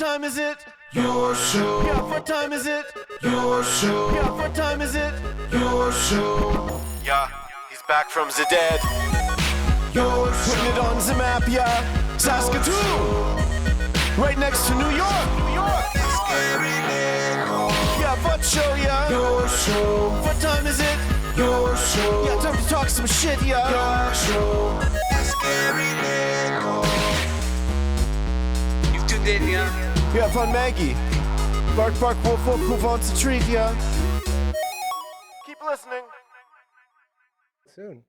time is it? Your show. Yeah, what time is it? Your show. Yeah, what time is it? Your show. Yeah, he's back from the dead. Your show. Putting it on the map, yeah. Saskatoon. Right next to New York. New York. Yeah, what show, yeah? Your show. What time is it? Your show. Yeah, time to talk some shit, yeah. Your show. You've tuned in, yeah? Yeah, fun Maggie. Bark, bark, wolf, wolf, move on to treat, yeah. Keep listening. Soon.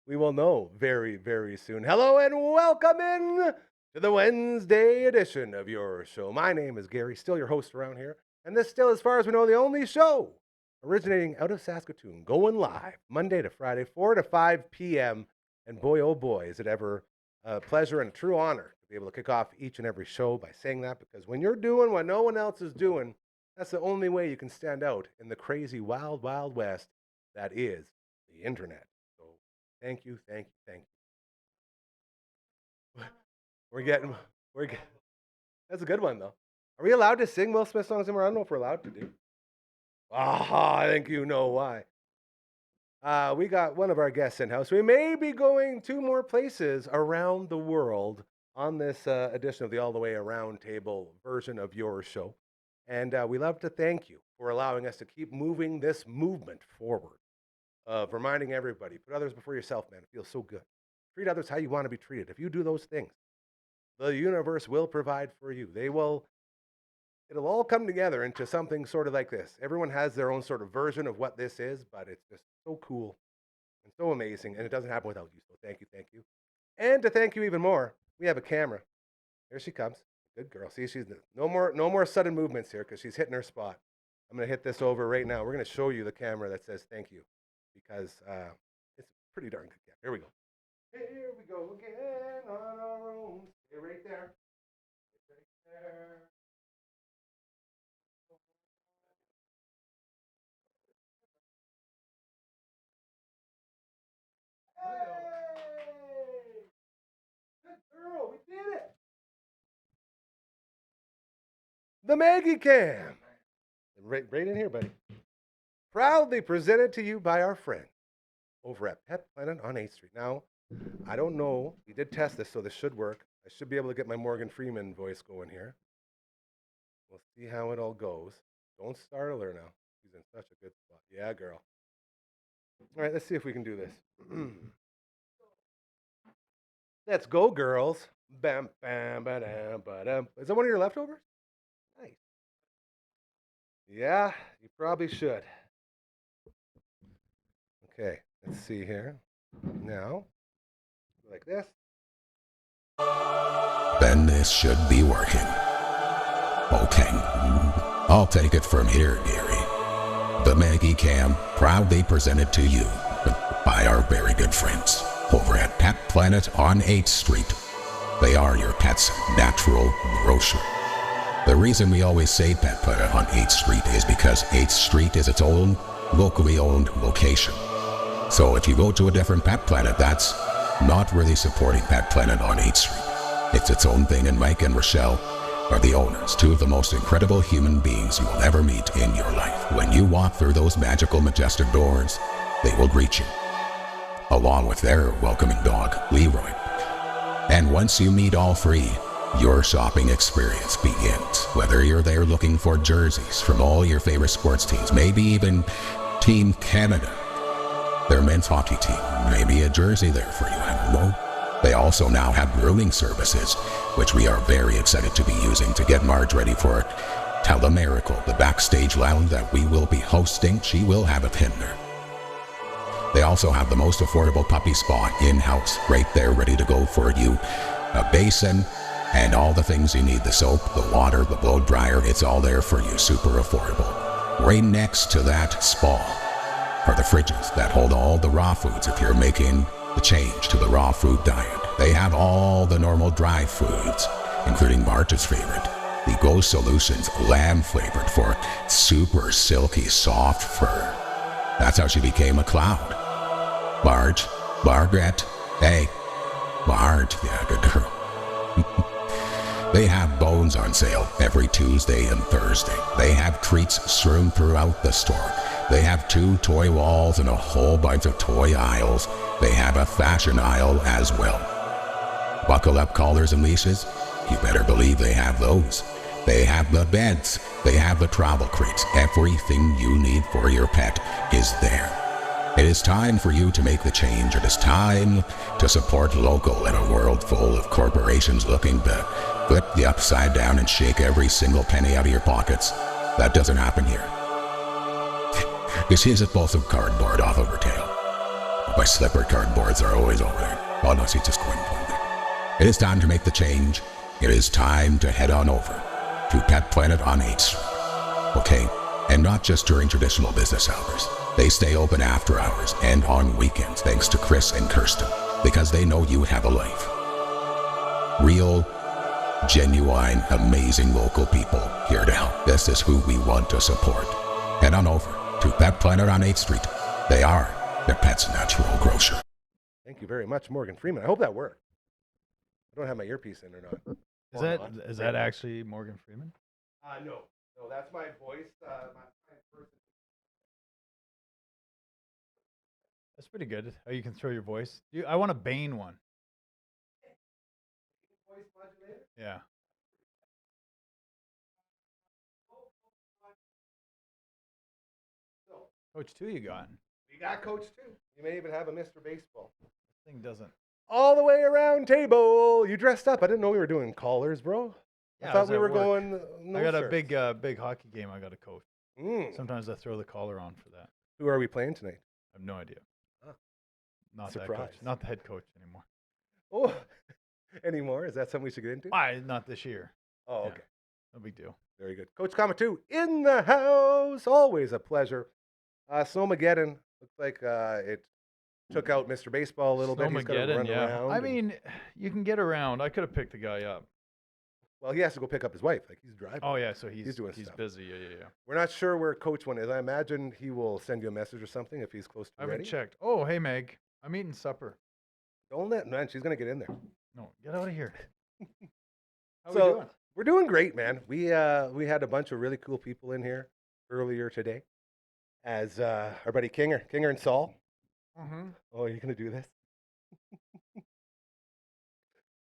We will know very, very soon. Hello and welcome in to the Wednesday edition of your show. My name is Gary, still your host around here. And this still, as far as we know, the only show originating out of Saskatoon, going live Monday to Friday, 4 to 5 p.m. And boy, oh boy, is it ever a pleasure and a true honor to be able to kick off each and every show by saying that, because when you're doing what no one else is doing, that's the only way you can stand out in the crazy, wild, wild west that is the internet. So thank you, thank you, thank you. We're getting, that's a good one, though. Are we allowed to sing Will Smith songs anymore? I don't know if we're allowed to do. I think you know why. We got one of our guests in-house. We may be going 2 more places around the world on this edition of the All the Way Around Table version of your show. And we love to thank you for allowing us to keep moving this movement forward of reminding everybody, put others before yourself, man. It feels so good. Treat others how you want to be treated. If you do those things, the universe will provide for you. It'll all come together into something sort of like this. Everyone has their own sort of version of what this is, but it's just so cool and so amazing, and it doesn't happen without you. So thank you, thank you. And to thank you even more, we have a camera. There she comes. Good girl. See, she's no more sudden movements here because she's hitting her spot. I'm going to hit this over right now. We're going to show you the camera that says thank you because it's a pretty darn good camera. Here we go. Here we go again on our own. Stay right there. Stay right there. Hey! Good girl, we did it! The Maggie Cam. Right in here, buddy. Proudly presented to you by our friend over at Pet Planet on 8th Street. Now, I don't know. We did test this, so this should work. I should be able to get my Morgan Freeman voice going here. We'll see how it all goes. Don't startle her now. She's in such a good spot. Yeah, girl. All right, let's see if we can do this. Let's go, girls. Bam, bam, ba-dam, ba-dam. Is that one of your leftovers? Nice. Yeah, you probably should. Okay, let's see here. Now, like this. Then this should be working. Okay, I'll take it from here, Gary. The Maggie Cam, proudly presented to you by our very good friends over at Pet Planet on 8th Street. They are your pet's natural grocer. The reason we always say Pet Planet on 8th Street is because 8th Street is its own locally owned location. So if you go to a different Pet Planet, that's not really supporting Pet Planet on 8th Street. It's its own thing, and Mike and Rochelle are the owners, 2 of the most incredible human beings you will ever meet in your life. When you walk through those magical, majestic doors, they will greet you, along with their welcoming dog, Leroy. And once you meet all 3, your shopping experience begins. Whether you're there looking for jerseys from all your favorite sports teams, maybe even Team Canada, their men's hockey team, maybe a jersey there for you, I don't know. They also now have grooming services, which we are very excited to be using to get Marge ready for Telemiracle, the backstage lounge that we will be hosting. She will have a pin there. They also have the most affordable puppy spa in-house, right there ready to go for you. A basin and all the things you need, the soap, the water, the blow dryer, it's all there for you, super affordable. Right next to that spa are the fridges that hold all the raw foods if you're making the change to the raw food diet. They have all the normal dry foods, including Marge's favorite, the Go Solutions lamb flavored for super silky soft fur. That's how she became a cloud. Margaret, hey, Marge, yeah, good girl. They have bones on sale every Tuesday and Thursday. They have treats strewn throughout the store. They have 2 toy walls and a whole bunch of toy aisles. They have a fashion aisle as well. Buckle up collars and leashes? You better believe they have those. They have the beds. They have the travel crates. Everything you need for your pet is there. It is time for you to make the change. It is time to support local in a world full of corporations looking to flip the upside down and shake every single penny out of your pockets. That doesn't happen here. This is a bolt of cardboard off of her tail. My slipper cardboards are always over there. Oh no, she's just going for there. It is time to make the change. It is time to head on over to Pet Planet on 8th Street. Okay, and not just during traditional business hours. They stay open after hours and on weekends thanks to Chris and Kirsten, because they know you have a life. Real, genuine, amazing local people here to help. This is who we want to support. Head on over to Pet Planet on 8th Street. They are your pet's natural grocer. Thank you very much, Morgan Freeman. I hope that worked. I don't have my earpiece in or not. Is that actually Morgan Freeman? No. No, that's my voice. My person. That's pretty good. How you can throw your voice. I want a Bane one. Voice modulator? Yeah. So, Coach 2 you got. we got Coach 2. You may even have a Mr. Baseball. This thing doesn't. All the way around table. You dressed up. I didn't know we were doing callers, bro. Yeah, I I thought was we at were work. going. No I got shirts. a big hockey game I got to coach. Mm. Sometimes I throw the collar on for that. Who are we playing tonight? I have no idea. Ah. Not that Surprise. coach. Not the head coach anymore. Oh, anymore? Is that something we should get into? Why? Not this year. Oh, Yeah. okay. No big deal. Very good. Coach Kamatu in the house. Always a pleasure. Snowmageddon. Looks like it took out Mr. Baseball a little bit. He's got to Snowmageddon, run yeah. around. I and- mean, you can get around. I could have picked the guy up. well, he has to go pick up his wife. Like he's driving. Oh yeah, so he's doing stuff. busy. Yeah. We're not sure where Coach one is. I imagine he will send you a message or something if he's close to I haven't ready. checked. Oh, hey Meg, I'm eating supper. Don't let man. She's gonna get in there. No, get out of here. How So- we doing? We're doing great, man. We had a bunch of really cool people in here earlier today, as our buddy Kinger and Saul. Mm-hmm. Oh, are you gonna do this?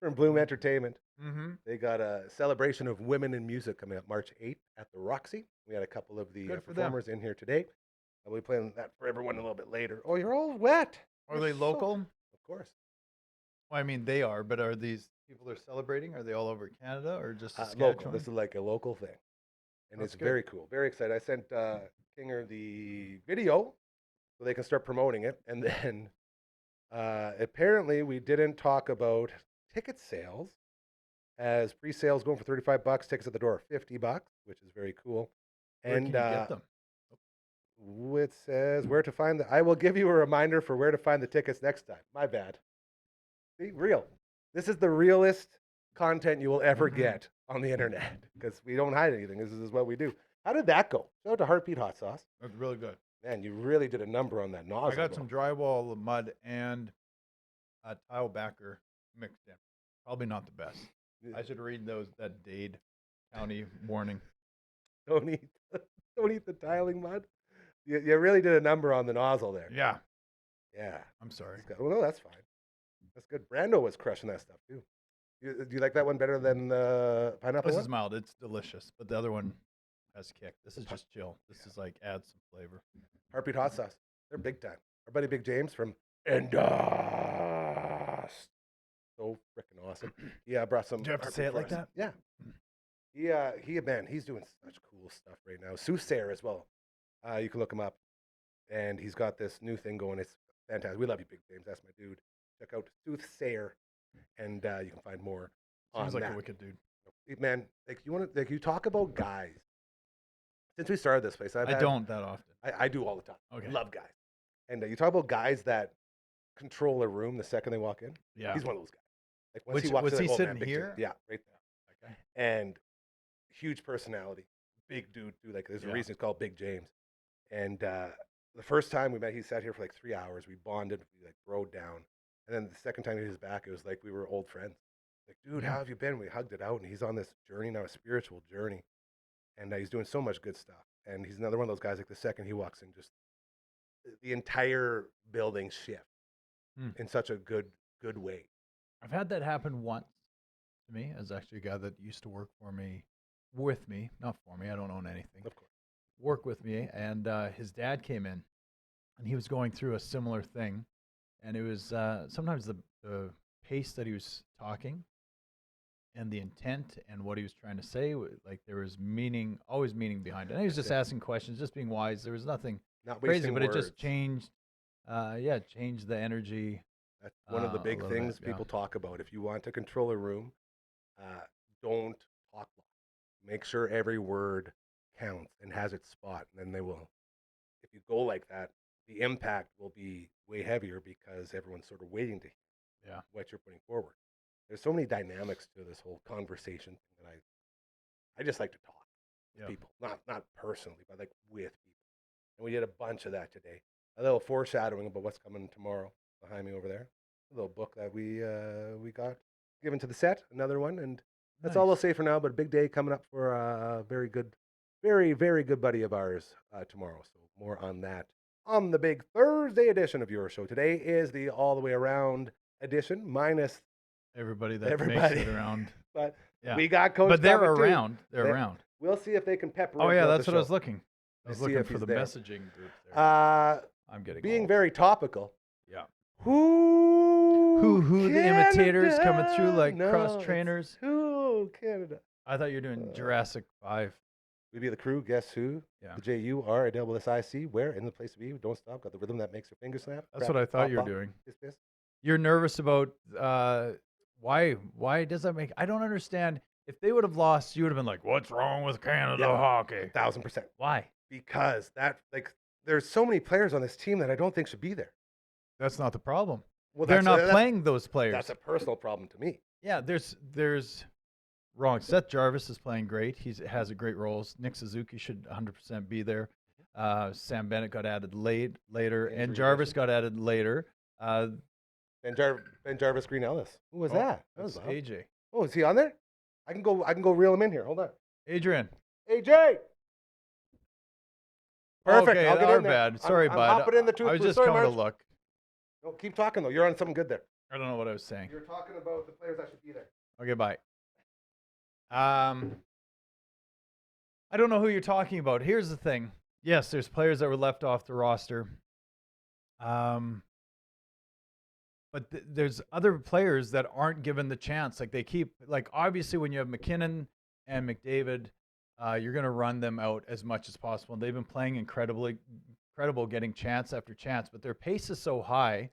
From Bloom Entertainment. Mm-hmm. They got a celebration of women in music coming up March 8th at the Roxy. We had a couple of the Good for them. performers in here today. I'll be playing that for everyone a little bit later. Oh, you're all wet. Are You're they so- local? Of course. Well, I mean, they are, but are these people they're celebrating? Are they all over Canada or just Local. Saskatchewan? This is like a local thing. And That's it's good. very cool. Very excited. I sent Kinger the video so they can start promoting it. And then apparently we didn't talk about ticket sales, as pre-sales going for $35, tickets at the door are $50, which is very cool. Where And can you get them? it says where to find the. I will give you a reminder for where to find the tickets next time. My bad. See, real. This is the realest content you will ever Mhm. get on the internet because we don't hide anything. This is what we do. How did that go? Shout out to Heartbeat Hot Sauce. That's really good. Man, you really did a number on that nozzle. I got some drywall, mud, and a tile backer mixed in. Probably not the best. I should read that Dade County warning. Don't eat, don't eat the tiling mud. You really did a number on the nozzle there. Yeah, Yeah. I'm sorry. Well, no, that's fine. That's good. Brando was crushing that stuff too. Do you like that one better than the pineapple This one? is mild. It's delicious, but the other one has kick. This is just chill. This is like add some flavor. Heartbeat Hot Sauce. They're big time. Our buddy Big James from Endust. So freaking awesome. Yeah, I brought some. Do you have to Heartbeat say it like fries. that? Yeah. He's doing such cool stuff right now. Soothsayer as well. You can look him up, and he's got this new thing going. It's fantastic. We love you, Big James. That's my dude. Check out Soothsayer, and you can find more Seems on like that. a wicked dude. Man, like you want to, like you talk about guys. Since we started this place, I don't that often. I do all the time. Okay. Love guys. And you talk about guys that control a room the second they walk in. Yeah. He's one of those guys. Like once Which- he walks was in, he like, oh, man, sitting Big James. here? Yeah, right there. Okay. And huge personality, big dude too. Like there's a Yeah. reason it's called Big James. And the first time we met, he sat here for like 3 hours. We bonded, we like rode down. And then the second time he was back, it was like we were old friends. Like, dude, Yeah. how have you been? We hugged it out, and he's on this journey now, a spiritual journey, and he's doing so much good stuff. And he's another one of those guys. Like the second he walks in, just the entire building shift in such a good way. I've had that happen once to me as actually a guy that used to work for me, with me, not for me. I don't own anything. Of course. Work with me, and his dad came in, and he was going through a similar thing, and it was sometimes the pace that he was talking, and the intent and what he was trying to say, like there was meaning, always meaning behind it. And he was just asking questions, just being wise. There was nothing Not crazy, wasting but words. it just changed. Changed the energy. That's one of the a big little bit, things people talk about. If you want to control a room, don't talk loud. Make sure every word counts and has its spot. And then they will, if you go like that, the impact will be way heavier because everyone's sort of waiting to hear what you're putting forward. There's so many dynamics to this whole conversation thing that I just like to talk with people, not personally, but like with people. And we did a bunch of that today. A little foreshadowing about what's coming tomorrow behind me over there. A little book that we got given to the set, another one, and that's all I'll say for now. But a big day coming up for a very good, very, very good buddy of ours tomorrow. So more on that on the big Thursday edition of your show. Today is the all the way around edition, minus everybody that makes it around. But we got Coach. But they're Dufferin, too. around. They're around. We'll see if they can pepper. Oh in yeah, throughout that's the what I was show. looking. I was See looking if for he's the there. messaging group there. I'm getting being old. very topical. Yeah. Who the imitators coming through like No, cross it's trainers? Who Canada? I thought you were doing Jurassic 5. We be the crew. Guess who? Yeah. The JURASSIC. Where in the place to be? Don't stop. Got the rhythm that makes your fingers snap. That's Crap, what I thought pop, you were pop, doing. piss, piss. You're nervous about why does that make? I don't understand. If they would have lost, you would have been like, "What's wrong with Canada hockey?" 1,000%. Why? Because there's so many players on this team that I don't think should be there. That's not the problem. Well, they're not playing those players. That's a personal problem to me. Yeah, there's wrong. Seth Jarvis is playing great. He has a great role. Nick Suzuki should 100% be there. Sam Bennett got added later, and Jarvis got added later. Ben Jarvis Green Ellis. Who was that? That was That's AJ. Oh, is he on there? I can go reel him in here. Hold on. Adrian. AJ. Perfect. Okay, I'll get our in there. bad. Sorry, I'm bud. hopping in the I was toothbrush. just Sorry, coming to Marge. look. No, keep talking though. You're on something good there. I don't know what I was saying. You're talking about the players that should be there. Okay, bye. I don't know who you're talking about. Here's the thing. Yes, there's players that were left off the roster. But there's other players that aren't given the chance. Like obviously when you have McKinnon and McDavid, you're going to run them out as much as possible. And they've been playing incredible, getting chance after chance, but their pace is so high.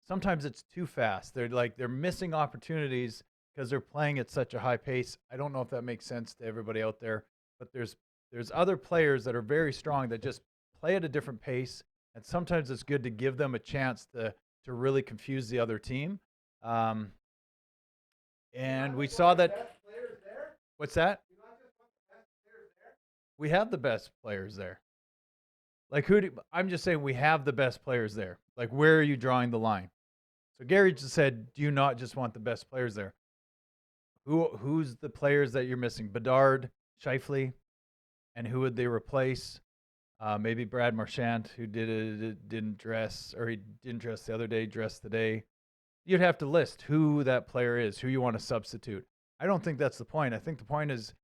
Sometimes it's too fast. They're missing opportunities because they're playing at such a high pace. I don't know if that makes sense to everybody out there, but there's other players that are very strong that just play at a different pace, and sometimes it's good to give them a chance to really confuse the other team. And we saw that. What's that? We have the best players there. I'm just saying we have the best players there. Like, where are you drawing the line? So Gary just said, do you not just want the best players there? Who's the players that you're missing? Bedard, Scheifele, and who would they replace? Maybe Brad Marchand, who didn't dress, or he didn't dress the other day, dressed today. You'd have to list who that player is, who you want to substitute. I don't think that's the point. I think the point is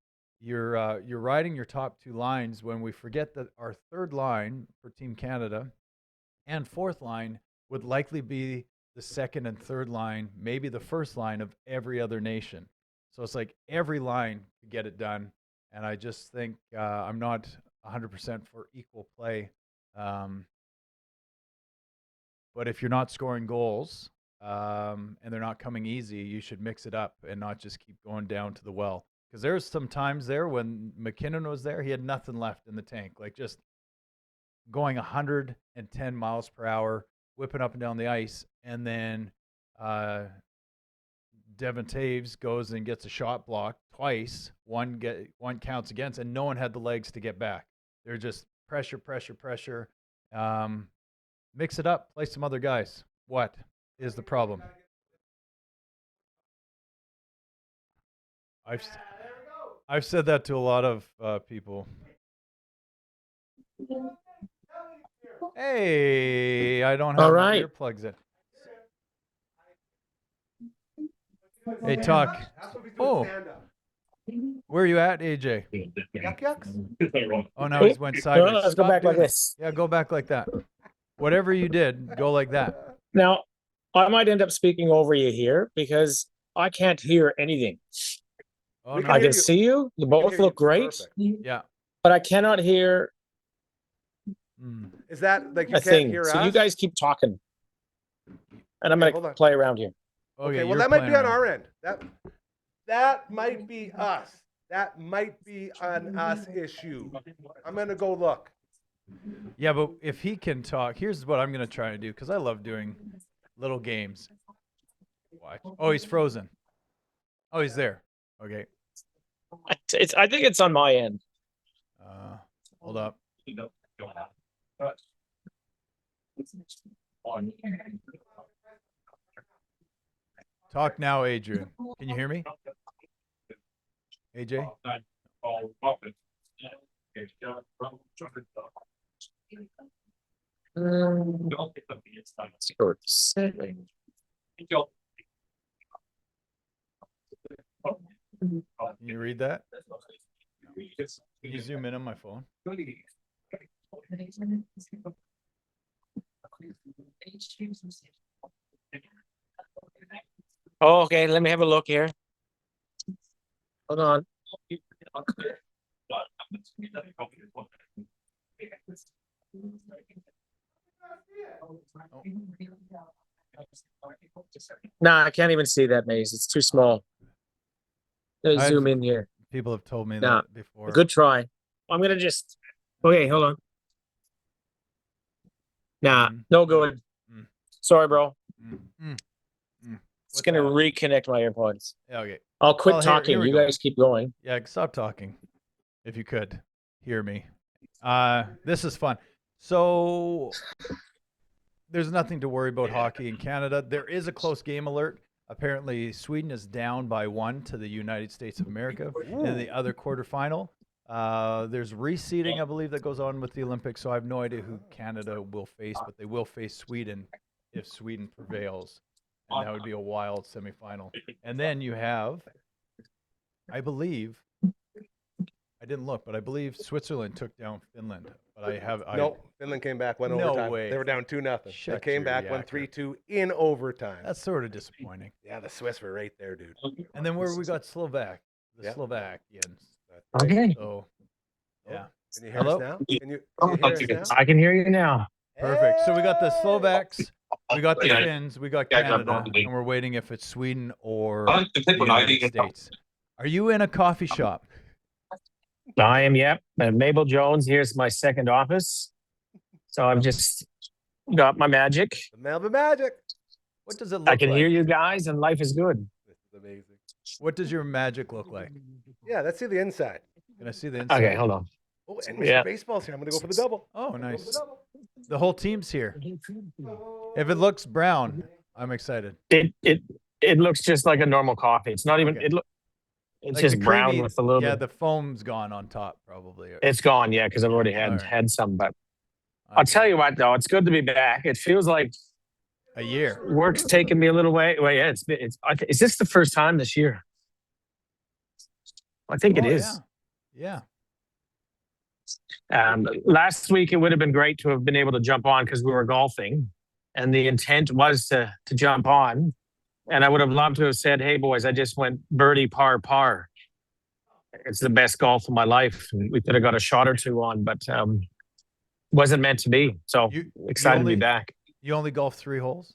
you're riding your top two lines when we forget that our third line for Team Canada and fourth line would likely be the second and third line, maybe the first line of every other nation. So it's like every line could get it done. And I just think I'm not 100% for equal play. But if you're not scoring goals and they're not coming easy, you should mix it up and not just keep going down to the well. Because there's some times there when McKinnon was there, he had nothing left in the tank. Like just going 110 miles per hour, whipping up and down the ice. And then Devon Taves goes and gets a shot blocked twice. One counts against, and no one had the legs to get back. They're just pressure. Mix it up. Play some other guys. What is the problem? I've said that to a lot of people. Hey, I don't have All my right. earplugs in. Hey, talk. Oh, where are you at, AJ? Yuck yucks. Oh, no, he's went sideways. Let's go Stop back like doing that. this. Yeah, go back like that. Whatever you did, go like that. Now, I might end up speaking over you here because I can't hear anything. Oh, We no. can I hear can you. see you. You both hear you look great, perfect. Yeah. but I cannot hear Mm. Is that like you a can't thing. hear So us? you guys keep talking. And I'm Okay, going hold to on. play around here. Oh, Okay, yeah, well you're that might be playing on around. our end. That might be us. That might be an us issue. I'm gonna go look. Yeah, but if he can talk, here's what I'm going to try to do because I love doing little games. Watch. Oh, he's frozen. Oh, he's there. Okay. I think it's on my end. Hold up. Talk now, Adrian. Can you hear me? AJ? Short setting. Can you read that? Can you zoom in on my phone? Oh, okay. Let me have a look here. Hold on. Nah, I can't even see that, Maze. It's too small. Let me I've- zoom in here. People have told me Nah, that before. Good try. I'm gonna just. Okay, hold on. Nah, Mm. no good. Mm. Sorry, bro. Mm. Mm. Mm. It's gonna reconnect my AirPods. Yeah, okay. I'll quit Well, talking. here we You go. guys keep going. Yeah, stop talking if you could hear me. This is fun. So there's nothing to worry about hockey in Canada. There is a close game alert. Apparently, Sweden is down by 1 to the United States of America in the other quarterfinal. There's reseeding, I believe, that goes on with the Olympics. So I have no idea who Canada will face, but they will face Sweden if Sweden prevails. And that would be a wild semifinal. And then you have, I believe, I didn't look, but I believe Switzerland took down Finland. But No, Finland came back, went No overtime. way. They were down 2-0. They Shut came your back, won yacker. 3-2 in overtime. That's sort of disappointing. Yeah, the Swiss were right there, dude. And then where we got the Yeah. Slovakians. That's right. Okay. So, yeah. Can you hear Hello? us now? Can you hear us now? I can hear you now. Perfect. So we got the Hey! Slovaks, we got the Finns, we got Canada, and we're waiting if it's Sweden or the United States. Are you in a coffee shop? I am, yep. And Mabel Jones, here's my second office. So I've just got my magic. The Melbourne Magic. What does it look I can like? hear you guys, and life is good. This is amazing. What does your magic look like? Yeah, let's see the inside. Can I see the inside? Okay, hold on. Oh, and Mr. Yeah. Baseball's here. I'm going to go for the double. Oh, Go for the nice. double. The whole team's here. If it looks brown, I'm excited. It looks just like a normal coffee. It's not even Okay. it's Like just the brown creamy- with a little Yeah, bit. the foam's gone on top, probably. It's gone, yeah, because I've already All right. had some. But I'll tell you what, though, it's good to be back. It feels like A year. work's taken me a little way. Well, yeah, is this the first time this year? I think it Oh, is. Yeah. Last week it would have been great to have been able to jump on because we were golfing, and the intent was to jump on, and I would have loved to have said, "Hey boys, I just went birdie par par. It's the best golf of my life." And we could have got a shot or two on, but wasn't meant to be. So You excited to only- be back. You only golf 3 holes?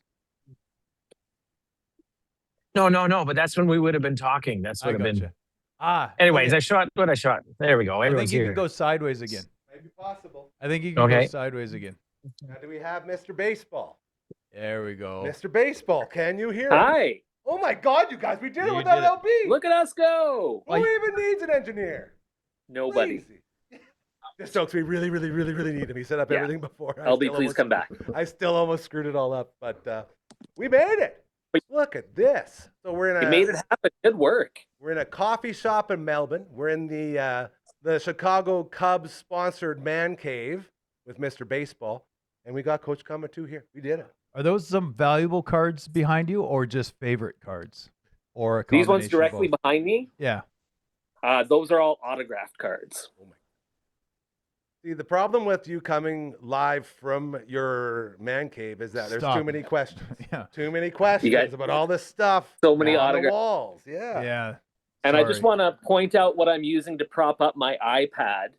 No, but that's when we would have been talking. That's I would have been. gotcha. Ah. Anyways, okay. I shot what I shot. There we go. I Everyone's think you here. can go sideways again. Maybe possible. I think you can go Okay. sideways again. Now, do we have Mr. Baseball? There we go. Mr. Baseball, can you hear us? Hi, Oh my God, you guys, we did it You without did it. LB. look at us go. Who even needs an engineer? Nobody. Crazy. Just jokes, we really need him. He set up Yeah. everything before. LB, please come back. I still almost screwed it all up, but we made it. Look at this. So You made it happen. Good work. we're in a coffee shop in Melbourne. We're in the Chicago Cubs sponsored man cave with Mr. Baseball, and we got Coach Kuma too here. We did it. Are those some valuable cards behind you, or just favorite cards, or a These ones combination of directly both? behind me, Yeah. those are all autographed cards. Oh my. See, the problem with you coming live from your man cave is that there's Stop too it. many questions. Yeah. Too many questions got about all this stuff. so many on the autographs. walls. Yeah. Yeah. And I just Sorry. want to point out what I'm using to prop up my iPad.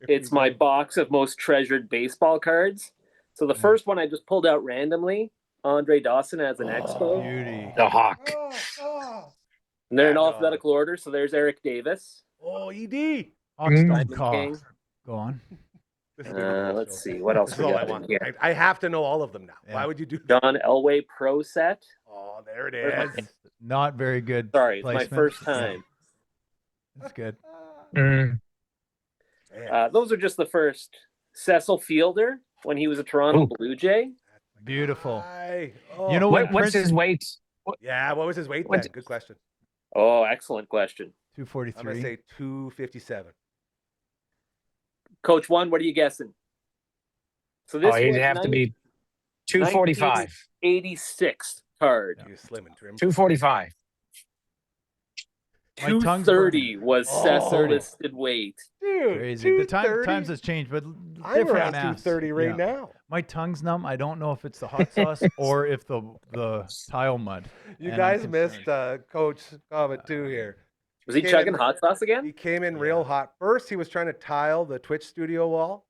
It's my box of most treasured baseball cards. So the first one I just pulled out randomly, Andre Dawson as an Expo. Beauty. The Hawk. And they're in Yeah, alphabetical order. So there's Eric Davis. Oh, ED. Hawks don't Diamond cough. King. Go on. This is gonna be a good Let's show. see. What else This we is all I got in want. here? I have to know all of them now. Yeah. Why would you do that? John Elway Pro Set. Oh, there it Where's is. Not very good. Sorry, it's my placement. first time. That's good. Mm. Man, Those are just the first. Cecil Fielder when he was a Toronto Ooh. Blue Jay. Beautiful. Hi. Oh. You know what? What's his weight? Yeah, what was his weight then? What's- Good question. Oh, excellent question. I'm 243. going to say 257. Coach One, what are you guessing? So this Oh, he'd was have to be 245. 86th card. You're slim and trim. 245. My tongue's 230 was Oh. Cecil 30. listed weight. Dude, Crazy. The 230? times has changed, but I'm different around mass. 230 right Yeah. now. My tongue's numb. I don't know if it's the hot sauce or if the tile mud. You And guys I'm missed concerned. Coach comment too here. Was he Came chugging in- hot sauce He again? came in real hot. First, he was trying to tile the Twitch studio wall.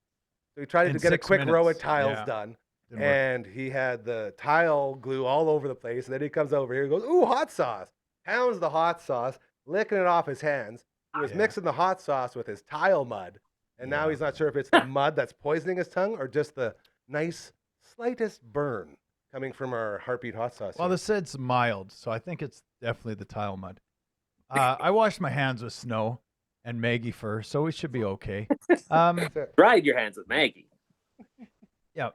So he tried In to get a 6 quick row of minutes. tiles Yeah. done. Didn't work. And he had the tile glue all over the place. And then he comes over here and goes, ooh, hot sauce. Pounds the hot sauce, licking it off his hands. He was Yeah. mixing the hot sauce with his tile mud. And now he's not sure if it's the mud that's poisoning his tongue or just the nice, slightest burn coming from our heartbeat hot sauce. Well, here. the said's mild, so I think it's definitely the tile mud. I washed my hands with snow and Maggie fur, so we should be okay. That's it. Dried your hands with Maggie. Yeah.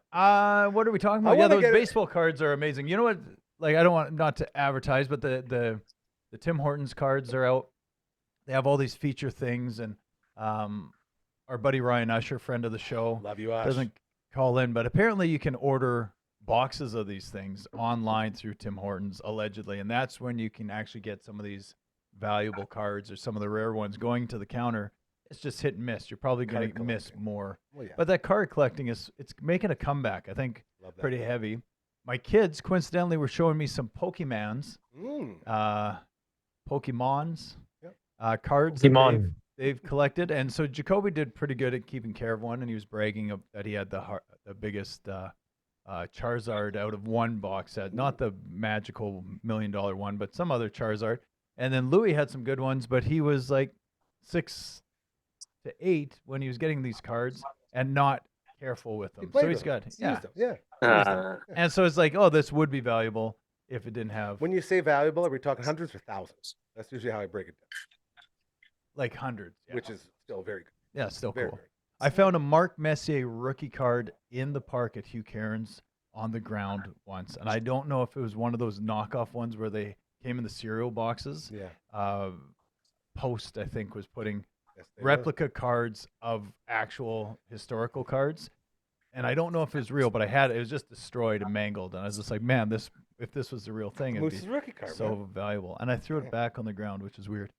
What are we talking I about? Yeah, wanna those get it- baseball cards are amazing. You know what? Like, I don't want not to advertise, but the Tim Hortons cards are out. They have all these feature things, and our buddy Ryan Usher, friend of the show, Love you, Ash. doesn't call in, but apparently you can order boxes of these things online through Tim Hortons, allegedly, and that's when you can actually get some of these valuable cards or some of the rare ones going to the counter. It's just hit and miss. You're probably going Card to miss collecting. more. Well, yeah. But that card collecting it's making a comeback. I think Love that. pretty heavy. My kids coincidentally were showing me some Pokemans, Pokemons, Yep. cards that Pokemon. they've collected, and so Jacoby did pretty good at keeping care of one, and he was bragging that he had the biggest Charizard out of one box set, not the magical $1 million one, but some other Charizard. And then Louis had some good ones, but he was like 6 to 8 when he was getting these cards and not careful with He them. played So he's with them. good. Yeah. Used them. Yeah. And so it's like, oh, this would be valuable if it didn't have When you say valuable, are we talking hundreds or thousands? That's usually how I break it down, like hundreds. Yeah. which is still very good. Yeah, still Very, cool. very I found a Mark Messier rookie card in the park at Hugh Cairns on the ground once, and I don't know if it was one of those knockoff ones where they came in the cereal boxes. good. Yeah. Post, I think, was putting Yes, they were. replica cards of actual historical cards, and I don't know if it was real, but I had it. It was just destroyed and mangled, and I was just like, man, if this was the real thing, it'd Moose's be rookie card. so man. valuable. And I threw Yeah. it back on the ground, which is weird.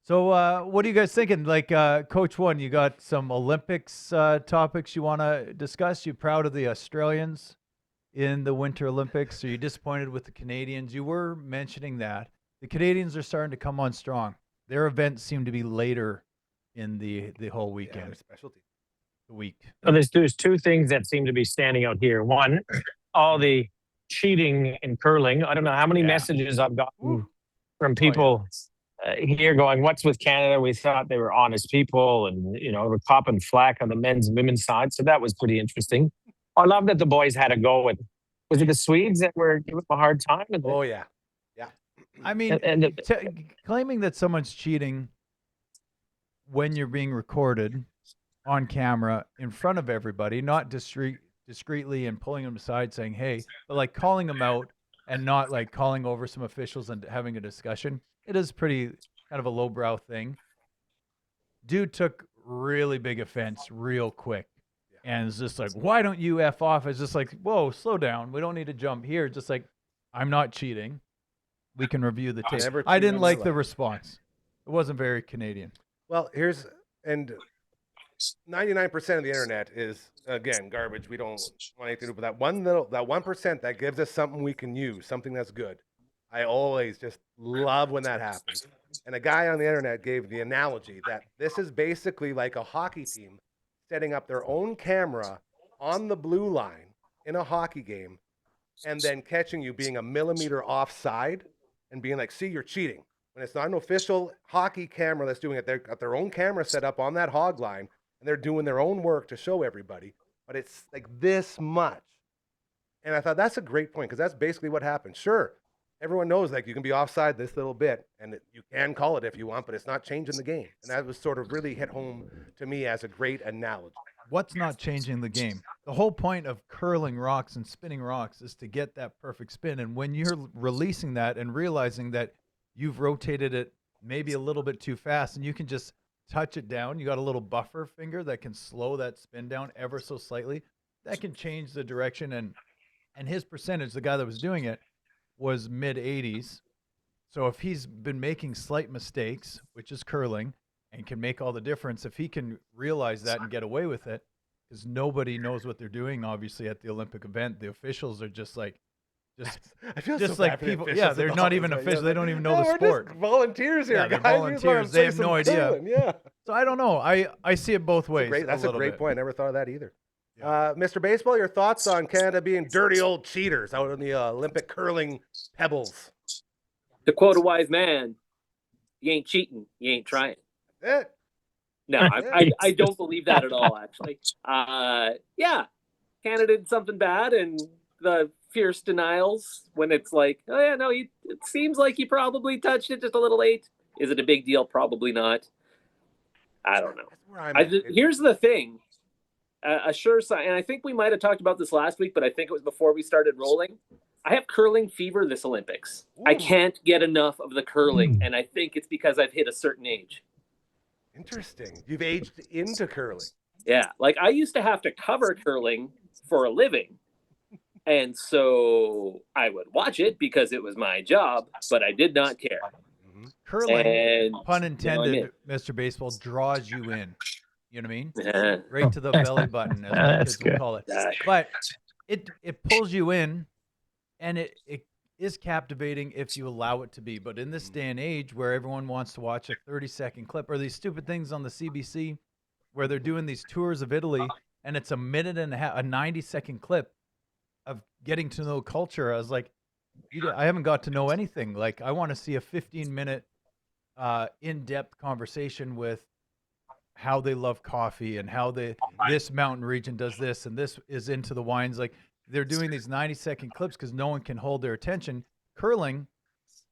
So, what are you guys thinking? Like, Coach One, you got some Olympics topics you want to discuss? You proud of the Australians in the Winter Olympics? Are you disappointed with the Canadians? You were mentioning that the Canadians are starting to come on strong. Their events seem to be later in the whole Yeah, weekend, their specialty. the week. Well, there's two things that seem to be standing out here. One, all the cheating in curling. I don't know how many Yeah. messages I've gotten Ooh. from people here going, "What's with Canada? We thought they were honest people, and we're copping flack on the men's and women's side." So that was pretty interesting. I love that the boys had a go with. Was it the Swedes that were giving them a hard time? Oh yeah. I mean, And claiming that someone's cheating when you're being recorded on camera in front of everybody, not discreetly and pulling them aside saying, hey, but like calling them out and not like calling over some officials and having a discussion. It is pretty kind of a lowbrow thing. Dude took really big offense real quick. And it's just like, why don't you F off? It's just like, whoa, slow down. We don't need to jump here. Just like, I'm not cheating. We can review the tape. Never I cheated didn't in my like the life. response. It wasn't very Canadian. Well, 99% of the internet is, again, garbage. We don't want anything to do with that. That 1% that gives us something we can use, something that's good. I always just love when that happens. And a guy on the internet gave the analogy that this is basically like a hockey team setting up their own camera on the blue line in a hockey game and then catching you being a millimeter offside and being like, see, you're cheating. When it's not an official hockey camera that's doing it, they've got their own camera set up on that hog line and they're doing their own work to show everybody, but it's like this much. And I thought that's a great point because that's basically what happened. Sure, everyone knows like you can be offside this little bit and you can call it if you want, but it's not changing the game. And that was sort of really hit home to me as a great analogy. What's not changing the game? The whole point of curling rocks and spinning rocks is to get that perfect spin. And when you're releasing that and realizing that you've rotated it maybe a little bit too fast and you can just touch it down, you got a little buffer finger that can slow that spin down ever so slightly, that can change the direction. And his percentage, the guy that was doing it, was mid-80s. So if he's been making slight mistakes, which is curling, and can make all the difference, if he can realize that and get away with it, because nobody knows what they're doing, obviously, at the Olympic event. The officials are just like, I feel just so like bad for the people. officials Yeah, and they're all not this, even man. officials. Yeah, They don't even know no, the we're sport. just volunteers here, Yeah, they're guys. We just wanna volunteers. They play have some no idea. curling, Yeah. So I don't know. I see it both ways. That's a little great bit. point. I never thought of that either. Mr. Baseball, your thoughts on Canada being dirty old cheaters out in the Olympic curling pebbles? To quote a wise man, you ain't cheating, you ain't trying. Eh, No, I don't believe that at all, actually. Yeah, Canada did something bad, and the fierce denials when it's like, oh, yeah, no, it seems like you probably touched it just a little late. Is it a big deal? Probably not. I don't know. that's where I'm at. Here's the thing. A sure sign, and I think we might have talked about this last week, but I think it was before we started rolling. I have curling fever this Olympics. I Ooh. can't get enough of the curling, and I think it's because I've hit a certain age. Interesting. You've aged into curling. Yeah, like I used to have to cover curling for a living, and so I would watch it because it was my job, but I did not care. Curling, And, pun intended, you know, Mr. Baseball, draws you in. You know what I mean? Yeah. Right to the belly button, as my That's kids would good. call it. Yeah. But it pulls you in, and it is captivating if you allow it to be. But in this day and age where everyone wants to watch a 30-second clip, or these stupid things on the CBC where they're doing these tours of Italy, and it's a minute and a half, a 90-second clip of getting to know culture. I was like, I haven't got to know anything. Like, I want to see a 15-minute in-depth conversation with how they love coffee and how this mountain region does this and this is into the wines. Like, they're doing these 90-second clips because no one can hold their attention. Curling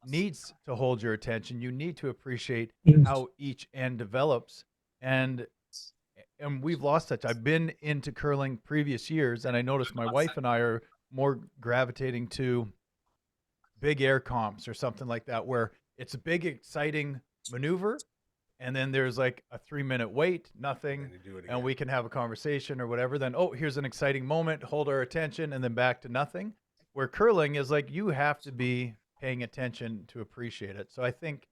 needs to hold your attention. You need to appreciate how each end develops, and we've lost touch. I've been into curling previous years, and I noticed my wife and I are more gravitating to big air comps or something like that, where it's a big, exciting maneuver, and then there's like a 3-minute wait, nothing, And you do it and again. we can have a conversation or whatever. Then, oh, here's an exciting moment, hold our attention, and then back to nothing. Where curling is like you have to be paying attention to appreciate it. So I think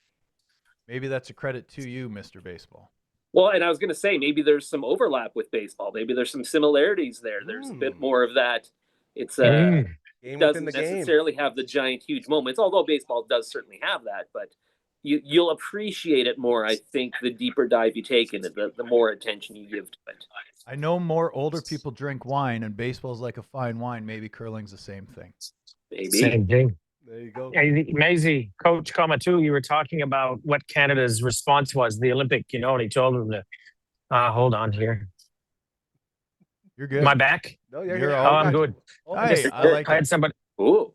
maybe that's a credit to you, Mr. Baseball. Well, and I was going to say, maybe there's some overlap with baseball. Maybe there's some similarities there. There's a bit more of that. It's Game within doesn't the game. necessarily have the giant, huge moments, although baseball does certainly have that. But you'll appreciate it more, I think, the deeper dive you take in it, the more attention you give to it. I know more older people drink wine, and baseball's like a fine wine. Maybe curling's the same thing. Maybe. Same thing. There you go. Maisie, Coach Kamatu, you were talking about what Canada's response was, the Olympic, and he told them to, hold on here. You're good. Am I back? No, You're here. all Oh, I'm good. Hey, I like I had it. somebody, Ooh.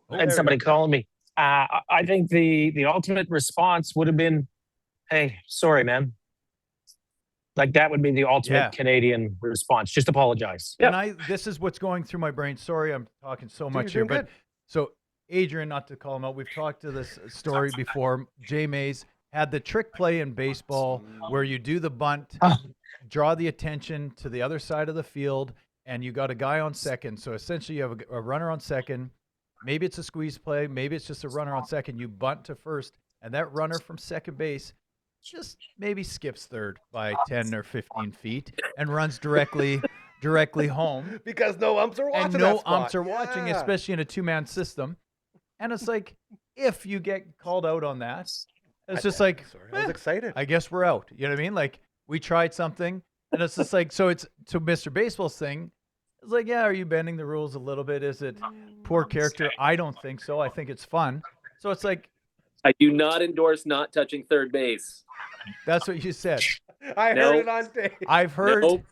calling me. I think the ultimate response would have been, hey, sorry, man. Like that would be the ultimate Yeah. Canadian response. Just apologize. Yeah. And this is what's going through my brain. Sorry, I'm talking so much you're here, doing but so Adrian, not to call him out, we've talked to this story before. Jay Mays had the trick play in baseball where you do the bunt, draw the attention to the other side of the field, and you got a guy on second. So essentially, you have a runner on second. Maybe it's a squeeze play. Maybe it's just a runner on second. You bunt to first, and that runner from second base just maybe skips third by 10 or 15 feet and runs directly home. Because no umps are watching And no that spot. umps are watching, Yeah. especially in a two-man system. And it's like, if you get called out on that, it's just like, I was excited. I guess we're out. You know what I mean? Like, we tried something, and it's just like, so Mr. Baseball's thing. It's like, yeah, are you bending the rules a little bit? Is it poor character? I don't think so. I think it's fun. So it's like, I do not endorse not touching third base. that's what you said. I No. heard it on tape. I've heard. Nope.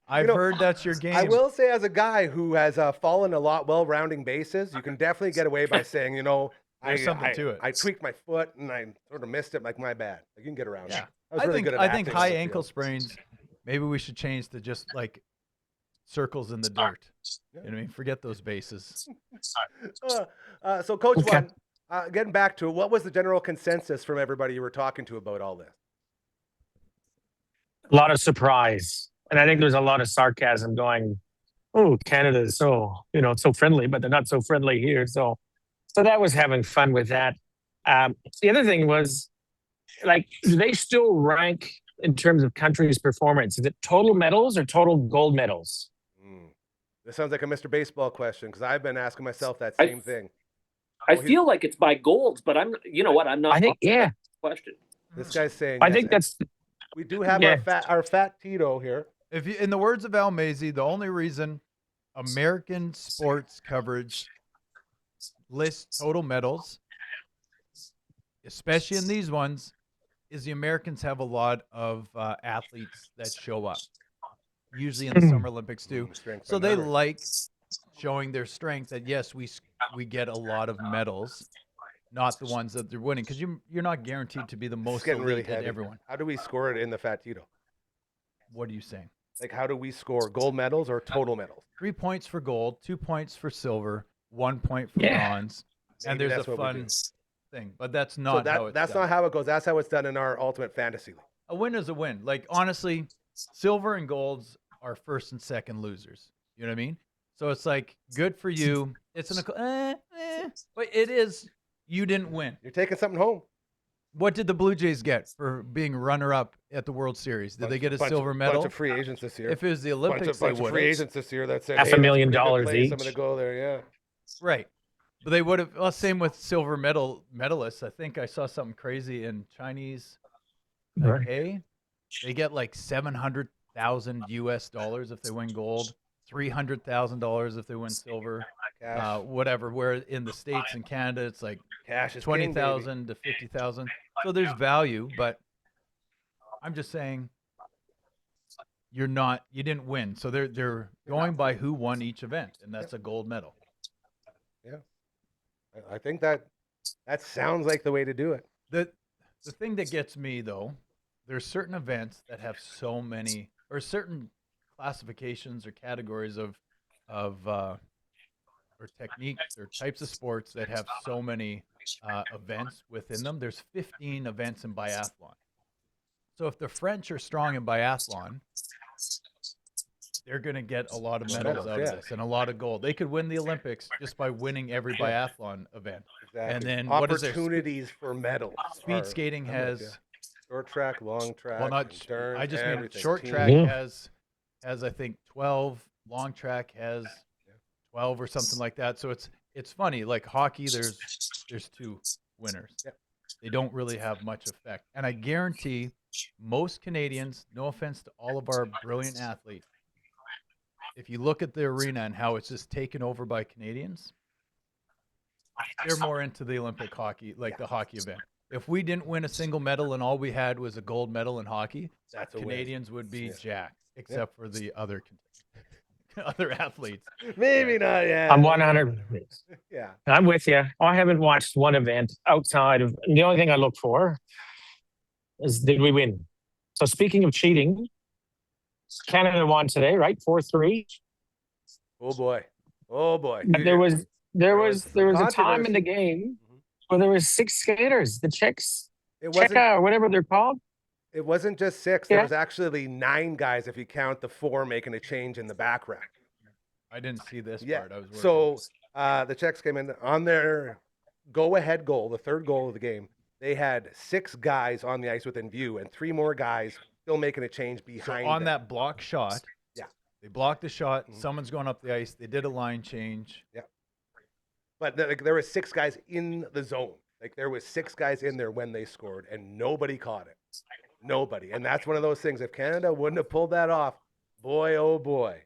I've heard that's your game. I will say, as a guy who has fallen a lot while rounding bases, you can definitely get away by saying, There's something to it. I tweaked my foot and I sort of missed it. Like, my bad. Like, you can get around Yeah. it. I was really good at I think acting on high the ankle field. sprains, maybe we should change to just like circles in the dirt. You know what I mean? Forget those bases. So, Coach Okay. One, getting back to it, what was the general consensus from everybody you were talking to about all this? A lot of surprise. And I think there's a lot of sarcasm going, oh, Canada is so, so friendly, but they're not so friendly here. So that was having fun with that. The other thing was, like, do they still rank in terms of country's performance? Is it total medals or total gold medals? This sounds like a Mr. Baseball question because I've been asking myself that I- same thing. I feel like it's by golds, but I'm not. I think, yeah. Question. This guy's saying I yes. think that's, We do have Yeah. our fat Tito here. If you, in the words of Al Mazy, the only reason American sports coverage lists total medals, especially in these ones, is the Americans have a lot of athletes that show up, usually in the Summer Olympics too. Strength So by they numbers. like showing their strength. That yes, we get a lot of medals, not the ones that they're winning, because you're not guaranteed to be the It's most getting really elite at heavy. everyone. How do we score it in the fat Tito? What are you saying? Like, how do we score gold medals or total medals? 3 points for gold, 2 points for silver, 1 point for Yeah. bronze, and Maybe there's that's a what we fun do. thing. But that's So not how it's that's done. not how it goes. That's how it's done in our ultimate fantasy league. A win is a win. Like, honestly, silver and golds are first and second losers. You know what I mean? So it's like, good for you. It's an but it is, you didn't win. You're taking something home. What did the Blue Jays get for being runner-up at the World Series? Did they get a silver medal? Bunch of free agents this year. If it was the bunch Olympics, of they free would. agents this year that said $500,000 hey, that's a pretty good place. each. I'm going to go there. Yeah. Right. But they would have, well, same with silver medalists. I think I saw something crazy in Chinese Taipei. They get like $700,000 US if they win gold, $300,000 if they win silver, Cash. whatever. Where in the States and Canada, it's like Cash is king, baby. 20,000 to 50,000. So there's value, but I'm just saying you didn't win. So they're going by who won each event, and that's a gold medal. I think that sounds like the way to do it. The thing that gets me though, there's certain events that have so many, or certain classifications or categories of or techniques or types of sports that have so many events within them. There's 15 events in biathlon. So if the French are strong in biathlon, they're going to get a lot of medals out of this and a lot of gold. They could win the Olympics just by winning every biathlon event. Exactly. And then what is their opportunities for medals? Speed skating I'm with has, short track, long track. well, not, endurance, I just mean everything. short Team. track Yeah. has I think 12, long track has 12 or something like that. So it's funny, like hockey, there's 2 winners. Yep. They don't really have much effect. And I guarantee most Canadians, no offense to all of our brilliant athletes, if you look at the arena and how it's just taken over by Canadians, they're more into the Olympic hockey, like the hockey event. If we didn't win a single medal and all we had was a gold medal in hockey, That's a win. Canadians would be Yeah. jacked, except for the other other athletes. Maybe not. Yeah. I'm 100. Yeah. I'm with you. I haven't watched one event outside of, the only thing I look for is did we win? So speaking of cheating, Canada won today, right? 4-3. Oh boy. Oh boy. But there was there was some a time in the controversy. game Mhm. where there was 6 skaters, the Czechs, It wasn't. Czeka or whatever they're called. It wasn't just 6. There Yeah. was actually 9 guys if you count the 4 making a change in the back rack. I didn't see this Yeah. part. I was working. So the Czechs came in on their go-ahead goal, the third goal of the game. They had 6 guys on the ice within view, and 3 more guys still making a change So behind on them. that block shot, Yeah. they blocked the shot. Mhm. Someone's going up the ice. They did a line change. But there was 6 guys in the zone. Like there was 6 guys in there when they scored, and nobody caught it. Nobody. And that's one of those things. If Canada wouldn't have pulled that off, boy, oh boy,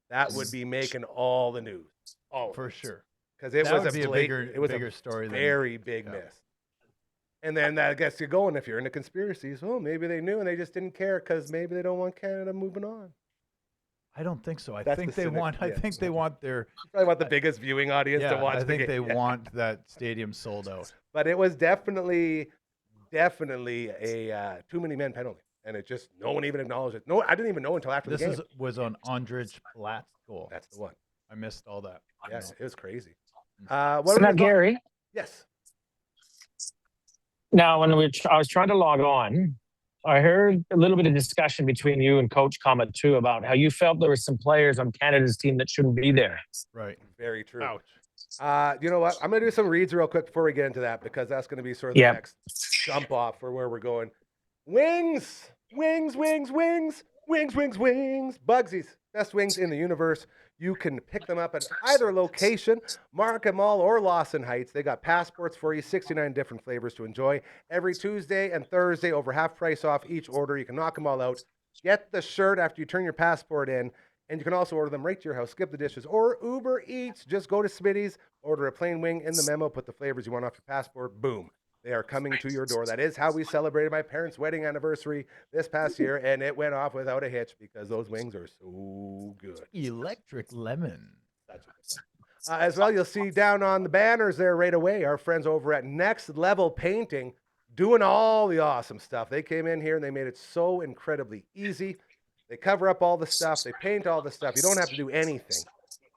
that would be making all the news. All For sure. because it That was would a be a blatant, it was bigger a story than very big yeah. miss. And then that gets you going. If you're into conspiracies, well, maybe they knew and they just didn't care because maybe they don't want Canada moving on. I don't think so. I That's think the they cynic- want. I yeah. think they want their. You probably want the biggest viewing audience to Yeah, watch I the think game. they Yeah. want that stadium sold out. But it was definitely a too many men penalty, and it just no one even acknowledged it. No, I didn't even know until after This the game. was on Andrij Platt's goal. That's the one. I missed all that. Yeah, No. it was crazy. So What now, are we Gary, Yes. now when I was trying to log on, I heard a little bit of discussion between you and Coach Comet too about how you felt there were some players on Canada's team that shouldn't be there. Right. Very true. Ouch. You know what? I'm going to do some reads real quick before we get into that because that's going to be sort of the Yep. next jump off for where we're going. Wings, wings, wings, wings, wings, wings, wings. Bugsies, best wings in the universe. You can pick them up at either location, Market Mall or Lawson Heights. They got passports for you, 69 different flavors to enjoy. Every Tuesday and Thursday, over half price off each order. You can knock them all out. Get the shirt after you turn your passport in. And you can also order them right to your house, skip the dishes, or Uber Eats. Just go to Smitty's, order a plain wing in the memo, put the flavors you want off your passport, boom. They are coming to your door. That is how we celebrated my parents' wedding anniversary this past year, and it went off without a hitch because those wings are so good. Electric lemon. That's a good one. As well, you'll see down on the banners there right away, our friends over at Next Level Painting doing all the awesome stuff. They came in here and they made it so incredibly easy. They cover up all the stuff. They paint all the stuff. You don't have to do anything.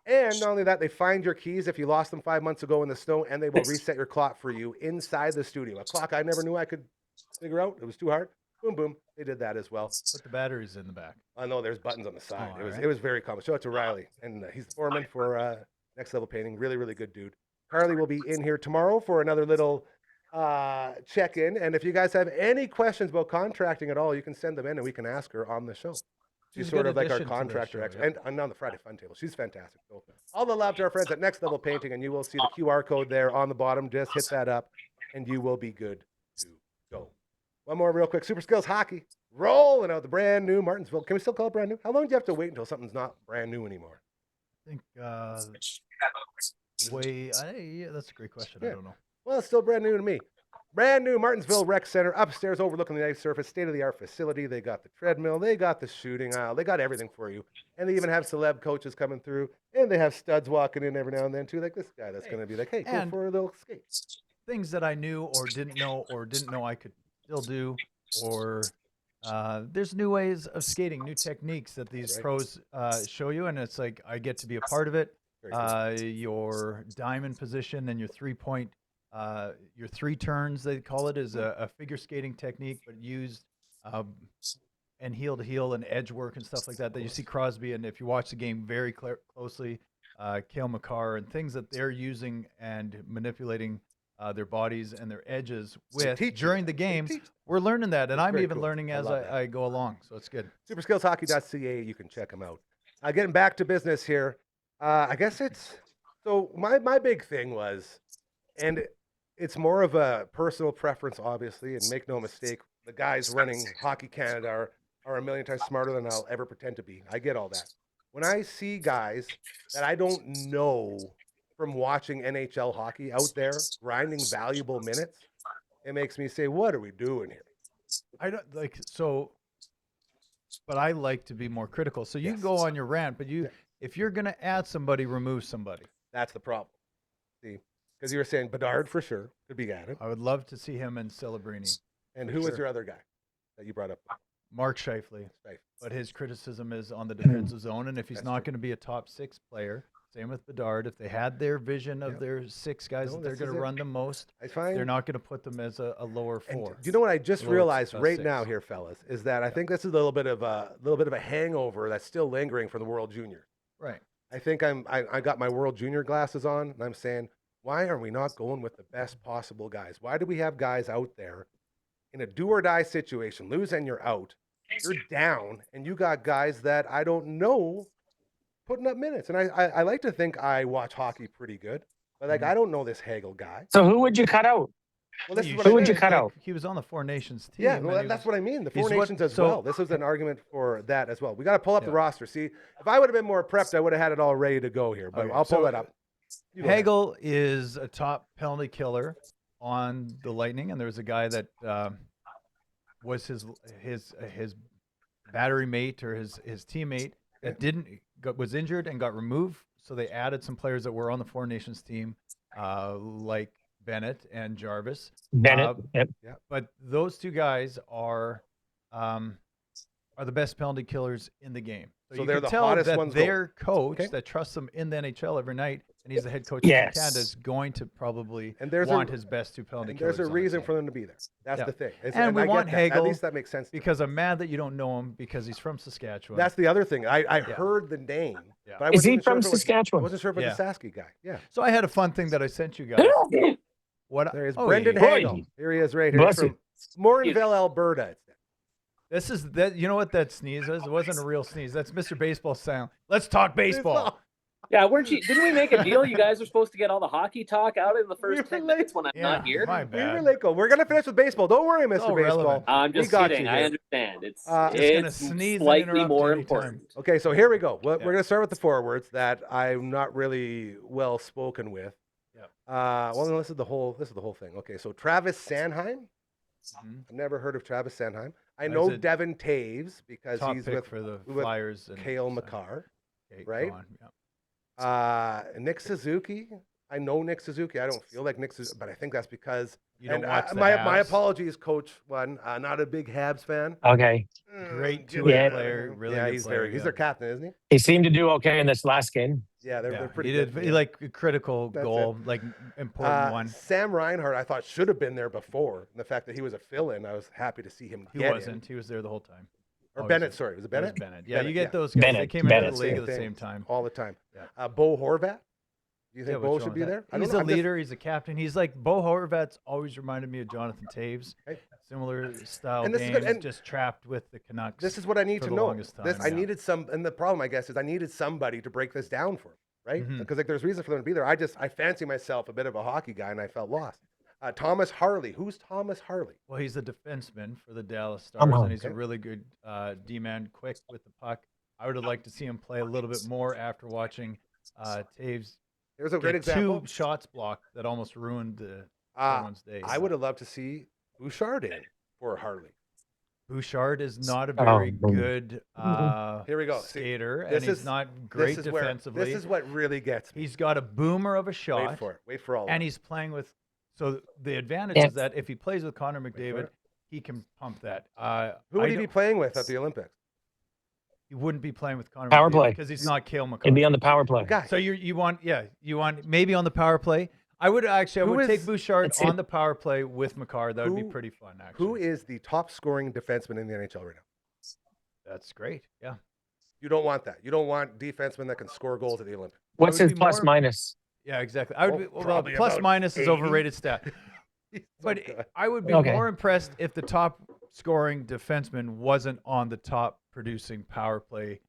And not only that, they find your keys if you lost them 5 months ago in the snow, and they will reset your clock for you inside the studio. A clock I never knew I could figure out. It was too hard. Boom, boom. They did that as well. Put the batteries in the back. I know there's buttons on the side. Oh, It was very common. Show it to Riley, and he's the foreman for Next Level Painting. Really, really good dude. Carly will be in here tomorrow for another little check-in. And if you guys have any questions about contracting at all, you can send them in, and we can ask her on the show. She's a sort good of like our addition to the contractor show, expert, and on the Friday Fun Table. She's fantastic. So all the love to our friends at Next Level Painting, and you will see the QR code there on the bottom. Just hit that up, and you will be good to go. One more real quick. Super Skills Hockey, rolling out the brand new Martinsville. Can we still call it brand new? How long do you have to wait until something's not brand new anymore? I think yeah, that's a great question. Yeah. I don't know. Well, it's still brand new to me. Brand new Martinsville Rec Center, upstairs overlooking the ice surface, state-of-the-art facility. They got the treadmill, they got the shooting aisle, they got everything for you. And they even have celeb coaches coming through, and they have studs walking in every now and then too, like this guy that's going to be like, hey, go And- for a little skate. Things that I knew or didn't know I could still do, or there's new ways of skating, new techniques that these Right. pros show you, and it's like I get to be a part of it. Very cool. Your diamond position and your 3-point, your 3 turns, they call it, is a figure skating technique, but used and heel to heel and edge work and stuff like that. That you see Crosby, and if you watch the game very closely, Cale Makar and things that they're using and manipulating their bodies and their edges with teach you during the that. They game. teach. We're learning that, and It's I'm very even cool. learning I as love that. I go along. So it's good. Superskillshockey.ca, you can check them out. Getting back to business here, I guess so my big thing was, and it's more of a personal preference, obviously, and make no mistake, the guys running Hockey Canada are a million times smarter than I'll ever pretend to be. I get all that. When I see guys that I don't know from watching NHL hockey out there grinding valuable minutes, it makes me say, what are we doing here? I don't like so, but I like to be more critical. So you Yes. go on your rant, but Yeah. if you're gonna add somebody, remove somebody. That's the problem. See, because you were saying Bedard for sure could be added. I would love to see him and Celebrini. And who was Sure. your other guy that you brought up? Mark Scheifele, Right. but his criticism is on the defensive zone, and if he's That's not true. going to be a top 6 player, Same with Bedard. If they had their vision of their 6 guys No, that they're this going is to it. run the most, I find they're not going to put them as a lower And 4. do you know what I just Lower realized right 6. now here, fellas, is that I think this is a little bit of a hangover that's still lingering from the World Junior. Right. I think I got my World Junior glasses on, and I'm saying, why are we not going with the best possible guys? Why do we have guys out there in a do or die situation, lose and you're out, you're down, and you got guys that I don't know putting up minutes? And I like to think I watch hockey pretty good, but like I don't know this Hagel guy. So who would you cut out? Well, this is what Who I would you mean. cut out? He was on the Four Nations team. Yeah, and well, he that's was- what I mean. The he's Four what- Nations as so- well. This was an argument for that as well. We got to pull up the roster. See, if I would have been more prepped, I would have had it all ready to go here. But Okay, I'll pull so it up. You go ahead. Hagel is a top penalty killer on the Lightning, and there was a guy that was his battery mate or his teammate that was injured and got removed. So they added some players that were on the Four Nations team, like Bennett and Jarvis. Bennett. Yep. But those 2 guys are the best penalty killers in the game. So you they're can the tell hottest that ones their coach Okay. that trusts them in the NHL every night, and he's the head coach Yes. of Canada, is going to probably And there's want a- his best 2 penalty And killers. there's a on the reason team. for them to be there. That's Yeah. the thing. And we I get want that. Hagel At least that makes sense. to me. because I'm mad that you don't know him because he's from Saskatchewan. That's the other thing. I heard the name, Yeah. but I Is wasn't he even sure from if it was- Saskatchewan? I wasn't sure if it was Yeah. a Sasky guy. Yeah. So I had a fun thing that I sent you guys. What? There is oh, Brendan yeah. Hagel. Here he is right here. He's Bless you. from Morinville, Alberta. This is that. You know what that sneeze is? It wasn't a real sneeze. That's Mr. Baseball sound. Let's talk baseball. Yeah, didn't we make a deal? You guys are supposed to get all the hockey talk out in the first 10 minutes when I'm not here. My We bad. relate go. We're gonna finish with baseball. Don't worry, Mr. all Baseball. relevant. I'm We just got kidding. you I here. understand. Just gonna It's sneeze and slightly interrupt more anytime. important. Okay, so here we go. We're Yeah. going to start with the forwards that I'm not really well spoken with. Yeah. Well, no, this is the whole thing. Okay, so Travis Sanheim. Mhm. I've never heard of Travis Sanheim. I That's know a Devin Taves because Top he's pick with for the with Flyers and Cale so- Makar. Okay, right? go on. Yeah. Nick Suzuki. I know Nick Suzuki. I don't feel like Nick Suzuki, but I think that's because. You don't and watch the my Habs. apologies, Coach One. Not a big Habs fan. Okay. Great Give two-way me- player, really yeah, good he's player, He's yeah. their captain, isn't he? He seemed to do okay in this last game. Yeah, they're Yeah, pretty he did. good. He like a critical That's goal, like important one. Sam Reinhart, I thought should have been there before. And the fact that he was a fill-in, I was happy to see him He get wasn't. He was there the whole time. in. Or Oh, Bennett, was sorry. Was it That was Bennett? Bennett. Yeah, Bennett, you get yeah. those guys. They Bennett, came into Bennett. the league at Same the thing. same time. All the time. Yeah. Bo Horvat? Do you Yeah, think what's Bo wrong should with be that? there? I He's don't know. a I'm just- leader. He's a captain. He's like Bo Horvat's always reminded me of Jonathan Taves. Okay. Similar style And this is games, good, and just trapped with the Canucks. This is what I need for to the know. longest This time, I yeah. needed some, and the problem I guess is I needed somebody to break this down for him, right? Mhm. Because like there's reason for them to be there. I fancy myself a bit of a hockey guy, and I felt lost. Thomas Harley. Who's Thomas Harley? Well, he's a defenseman for the Dallas Stars, on. and he's a Okay. really good D-man, quick with the puck. I would have liked to see him play a little bit more after watching Taves There's a great get example. 2 shots blocked that almost ruined Uh, everyone's day. I would have loved to see Bouchard in for Harley. Bouchard is not a Oh, very boom. good Here we go. See, skater, this and he's is- not great this is defensively. This is what really gets me. He's got a boomer of a shot, Wait for it. Wait for all. and of it. he's playing with. So the advantage Yeah. is that if he plays with Connor for McDavid, it. he can pump that. Who would he be playing with at the Olympics? He wouldn't be playing with Connor Power McDavid play. because he's not Cale He'd McCarr. be on the power play. Guy. So you want maybe on the power play. I would Who take is- Bouchard That's it. on the power play with McCarr. That would be Who- pretty fun, actually. Who is the top scoring defenseman in the NHL right now? That's great. Yeah. You don't want that. You don't want defensemen that can score goals at the Olympics. What's would his be plus more- minus? Yeah, exactly. I would Oh, be, well, probably plus about minus is 80. overrated stat. He's so But good. I would be Okay. more impressed if the top scoring defenseman wasn't on the top producing power play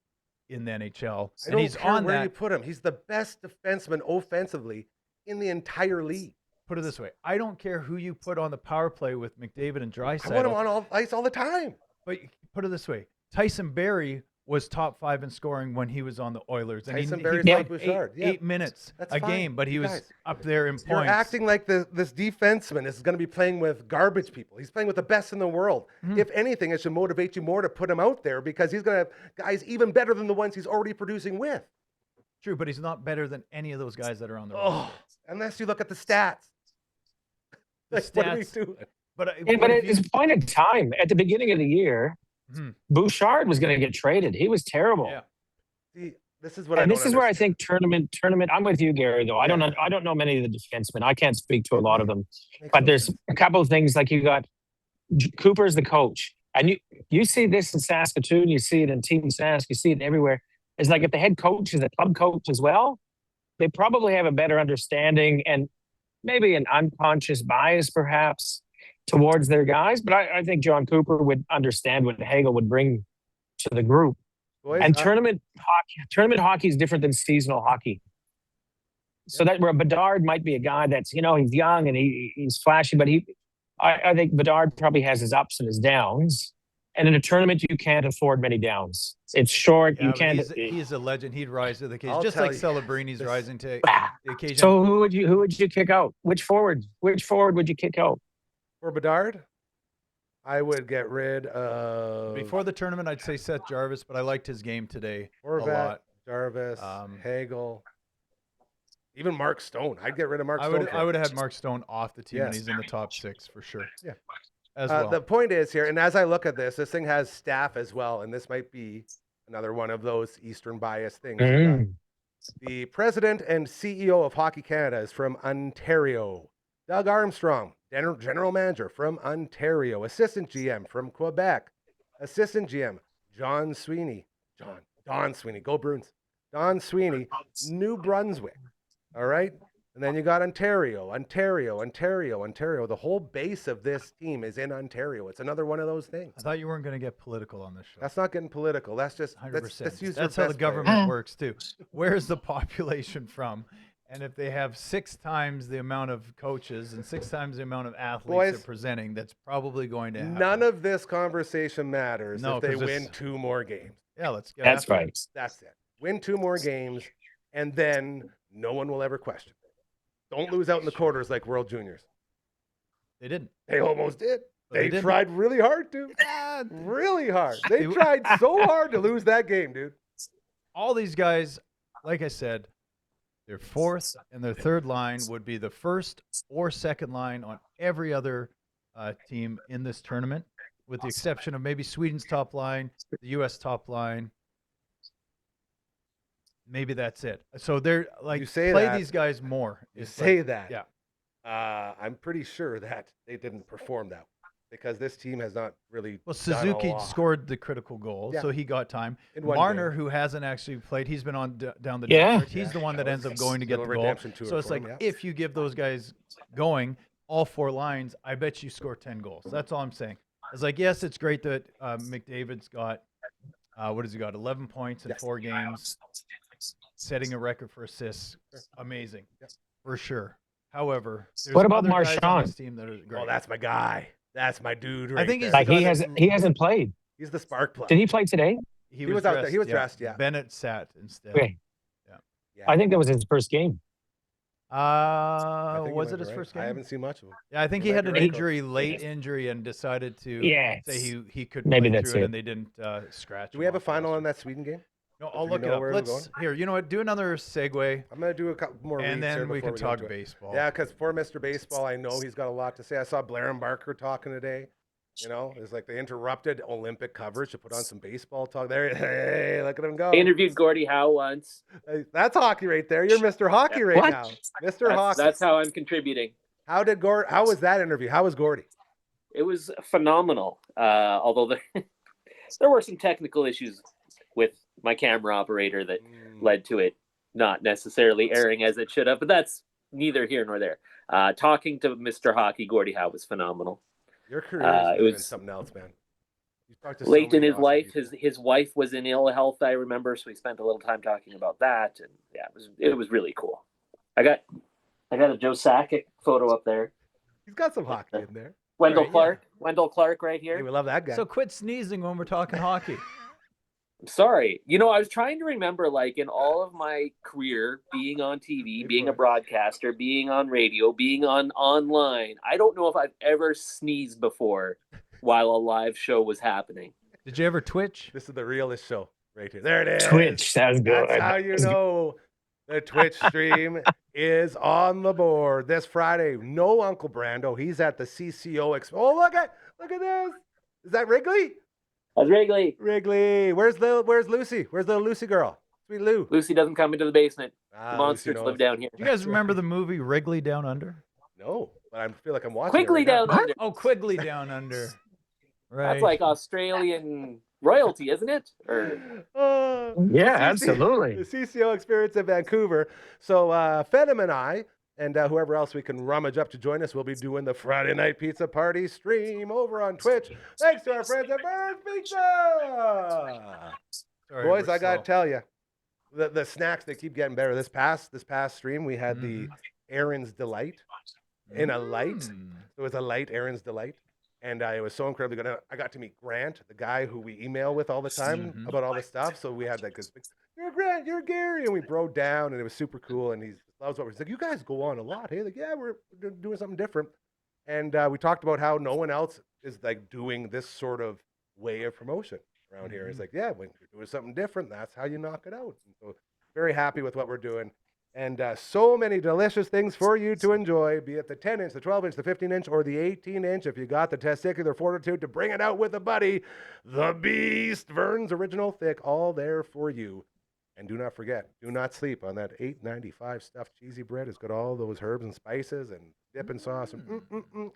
in the NHL. I And don't he's care on where that. you put him. He's the best defenseman offensively in the entire league. Put it this way. I don't care who you put on the power play with McDavid and I want him Draisaitl. on all ice all the time. But put it this way. Tyson Barrie was top 5 in scoring when he was on the Oilers. And Tyson he Barrie's played like Bouchard. Yeah. 8 minutes That's a fine. game, but he was Guys, up there in You're points. acting like this defenseman is going to be playing with garbage people. He's playing with the best in the world. Mhm. If anything, it should motivate you more to put him out there because he's going to have guys even better than the ones he's already producing with. True, but he's not better than any of those guys that are on the roster. Oh, unless you look at the stats. The Like, what are we stats- doing? But, Yeah, but at his point in time, at the beginning of the year, Mhm. Bouchard was going to get traded. He was terrible. Yeah. See, This is what I And don't this is where I understand. think tournament. I'm with you, Gary. Though I don't know. Yeah. I don't know many of the defensemen. I can't speak to a lot of them. Makes But no there's sense. a couple of things like you got Cooper's the coach, and you see this in Saskatoon. You see it in Team Sask. You see it everywhere. It's like if the head coach is a club coach as well, they probably have a better understanding and maybe an unconscious bias, perhaps, towards their guys. But I think John Cooper would understand what Hagel would bring to the group. Boys, And tournament hockey is different than seasonal hockey. So that where Bedard might be a guy that's, he's young and he's flashy, but I think Bedard probably has his ups and his downs. And in a tournament, you can't afford many downs. It's short. Yeah, You but can't. he's a legend. He'd rise to the occasion, I'll just tell like you, Celebrini's this- rising to the occasion. So who would you kick out? Which forward would you kick out? for Bedard, I would get rid of Before the tournament, I'd say Seth Jarvis, but I liked his game today a Horvat, lot. Jarvis, Hagel, even Mark Stone. I'd get rid of Mark Stone. I would have had Mark Stone off the team, and Yes. he's in the top 6 for sure. Yeah. As well. The point is here, and as I look at this thing has staff as well, and this might be another one of those Eastern bias things. The president and CEO of Hockey Canada is from Ontario. Doug Armstrong, general manager from Ontario. Assistant GM from Quebec. Assistant GM, John Sweeney. Don Sweeney, go Bruins. Don Sweeney, New Brunswick. All right? And then you got Ontario. The whole base of this team is in Ontario. It's another one of those things. I thought you weren't going to get political on this show. That's not getting political. That's just 100%. let's use That's your how the best players. government works too. Where's the population from? And if they have 6 times the amount of coaches and 6 times the amount of athletes Boys, they're presenting, that's probably going to happen. None of this conversation matters No, if they 'cause win it's- 2 more games. Yeah, let's get That's after it. right. That's it. Win 2 more games, and then no one will ever question. Don't lose out in the quarters like World Juniors. They didn't. They almost did. But they They didn't. tried really hard to. Yeah, Really hard. They They- tried so hard to lose that game, dude. all these guys, like I said, their 4th and their 3rd line would be the 1st or 2nd line on every other team in this tournament, with the exception of maybe Sweden's top line, the U.S. top line. Maybe that's it. So they're like, You say play that- these guys more. You It's say like- that. Yeah. I'm pretty sure that they didn't perform that because this team has not really. Well, done a Suzuki lot. scored the critical goal, Yeah. so he got time. In one Marner, game. who hasn't actually played, he's been on down the Yeah. chart. He's the one that ends up going to get the Little goal. redemption tour So it's for like him, yeah. if you give those guys going all 4 lines, I bet you score 10 goals. That's all I'm saying. It's like, yes, it's great that McDavid's got what has he got? 11 points in Yes. 4 games, setting a record for assists. Amazing, for sure. However, there's What about other guys on Marchand? this team that are great. Oh, that's my guy. That's my dude. I think right he's there. Like he hasn't played. He's the spark plug. Did he play today? He was out there. He was dressed, yeah. Bennett sat instead. Okay. Yeah. I think that was his first game. I think you Was might it be his right. first game? I haven't seen much of him. Yeah, I think You he might had be an right, injury, late injury, and decided to Yes. say he could Maybe play that's through it, it. and they didn't scratch. Do him we have a off the final on roster. that Sweden game? No, Do I'll we look it know up. where we're Let's here. You know what? Do another segue, I'm gonna do a couple more and reads here then we before can go talk into it. baseball. Yeah, because poor Mr. Baseball, I know he's got a lot to say. I saw Blair and Barker talking today. You know, it's like they interrupted Olympic coverage to put on some baseball talk. There, hey, look at him go. I interviewed Gordie Howe once. Hey, that's hockey right there. You're Mr. Hockey right What? now, Mr. Hockey. That's how I'm contributing. How was that interview? How was Gordy? It was phenomenal. Although there were some technical issues with my camera operator that led to it not necessarily airing as it should have, but that's neither here nor there. Talking to Mr. Hockey, Gordie Howe was phenomenal. Your career it is was something else, man. You talked to so Late in many his awesome life, people. his wife was in ill health, I remember, so we spent a little time talking about that, and yeah, it was really cool. I got a Joe Sakic photo up there. He's got some hockey in there. Wendell Right, yeah. Clark, Wendell Clark, right here. Hey, we love that guy. So quit sneezing when we're talking hockey. I'm sorry. You know, I was trying to remember, like, in all of my career, being on TV, being a broadcaster, being on radio, being on online, I don't know if I've ever sneezed before while a live show was happening. Did you ever twitch? This is the realest show right here. There it is. Twitch, that's good. That's how you know the Twitch stream is on the board this Friday. No Uncle Brando. He's at the CCO Expo. Oh, look at this. Is that Wrigley? That's Wrigley. Wrigley. Where's Lucy? Where's the Lucy girl? Sweet Lou. Lucy doesn't come into the basement. Ah, The Lucy monsters knows. live down here. Do you guys remember the movie Wrigley Down Under? No, but I feel like I'm watching Quigley it right down now. under. Oh, Quigley Down Under. Right. That's like Australian royalty, isn't it? Or Yeah, the absolutely. The CCO experience in Vancouver. So Phenom and I, and whoever else we can rummage up to join us, will be doing the Friday Night Pizza Party stream over on Twitch. Thanks to our friends at Burns Pizza. Sorry, Boys, we're I got to slow. tell you, the snacks, they keep getting better. This past stream, we had the Aaron's Delight in a light. It was a light Aaron's Delight. And it was so incredibly good. I got to meet Grant, the guy who we email with all the time about all this stuff. So we had like this big, you're Grant, you're Gary. And we broke down, and it was super cool. And he loves what we're like, you guys go on a lot. Hey, like, yeah, we're doing something different. And we talked about how no one else is like doing this sort of way of promotion around here. It's like, yeah, when you're doing something different, that's how you knock it out. And so very happy with what we're doing. And so many delicious things for you to enjoy, be it the 10-inch, the 12-inch, the 15-inch, or the 18-inch. If you got the testicular fortitude to bring it out with a buddy, the Beast, Vern's Original Thick, all there for you. And do not forget, do not sleep on that $8.95 stuffed cheesy bread. It's got all those herbs and spices and dipping sauce. And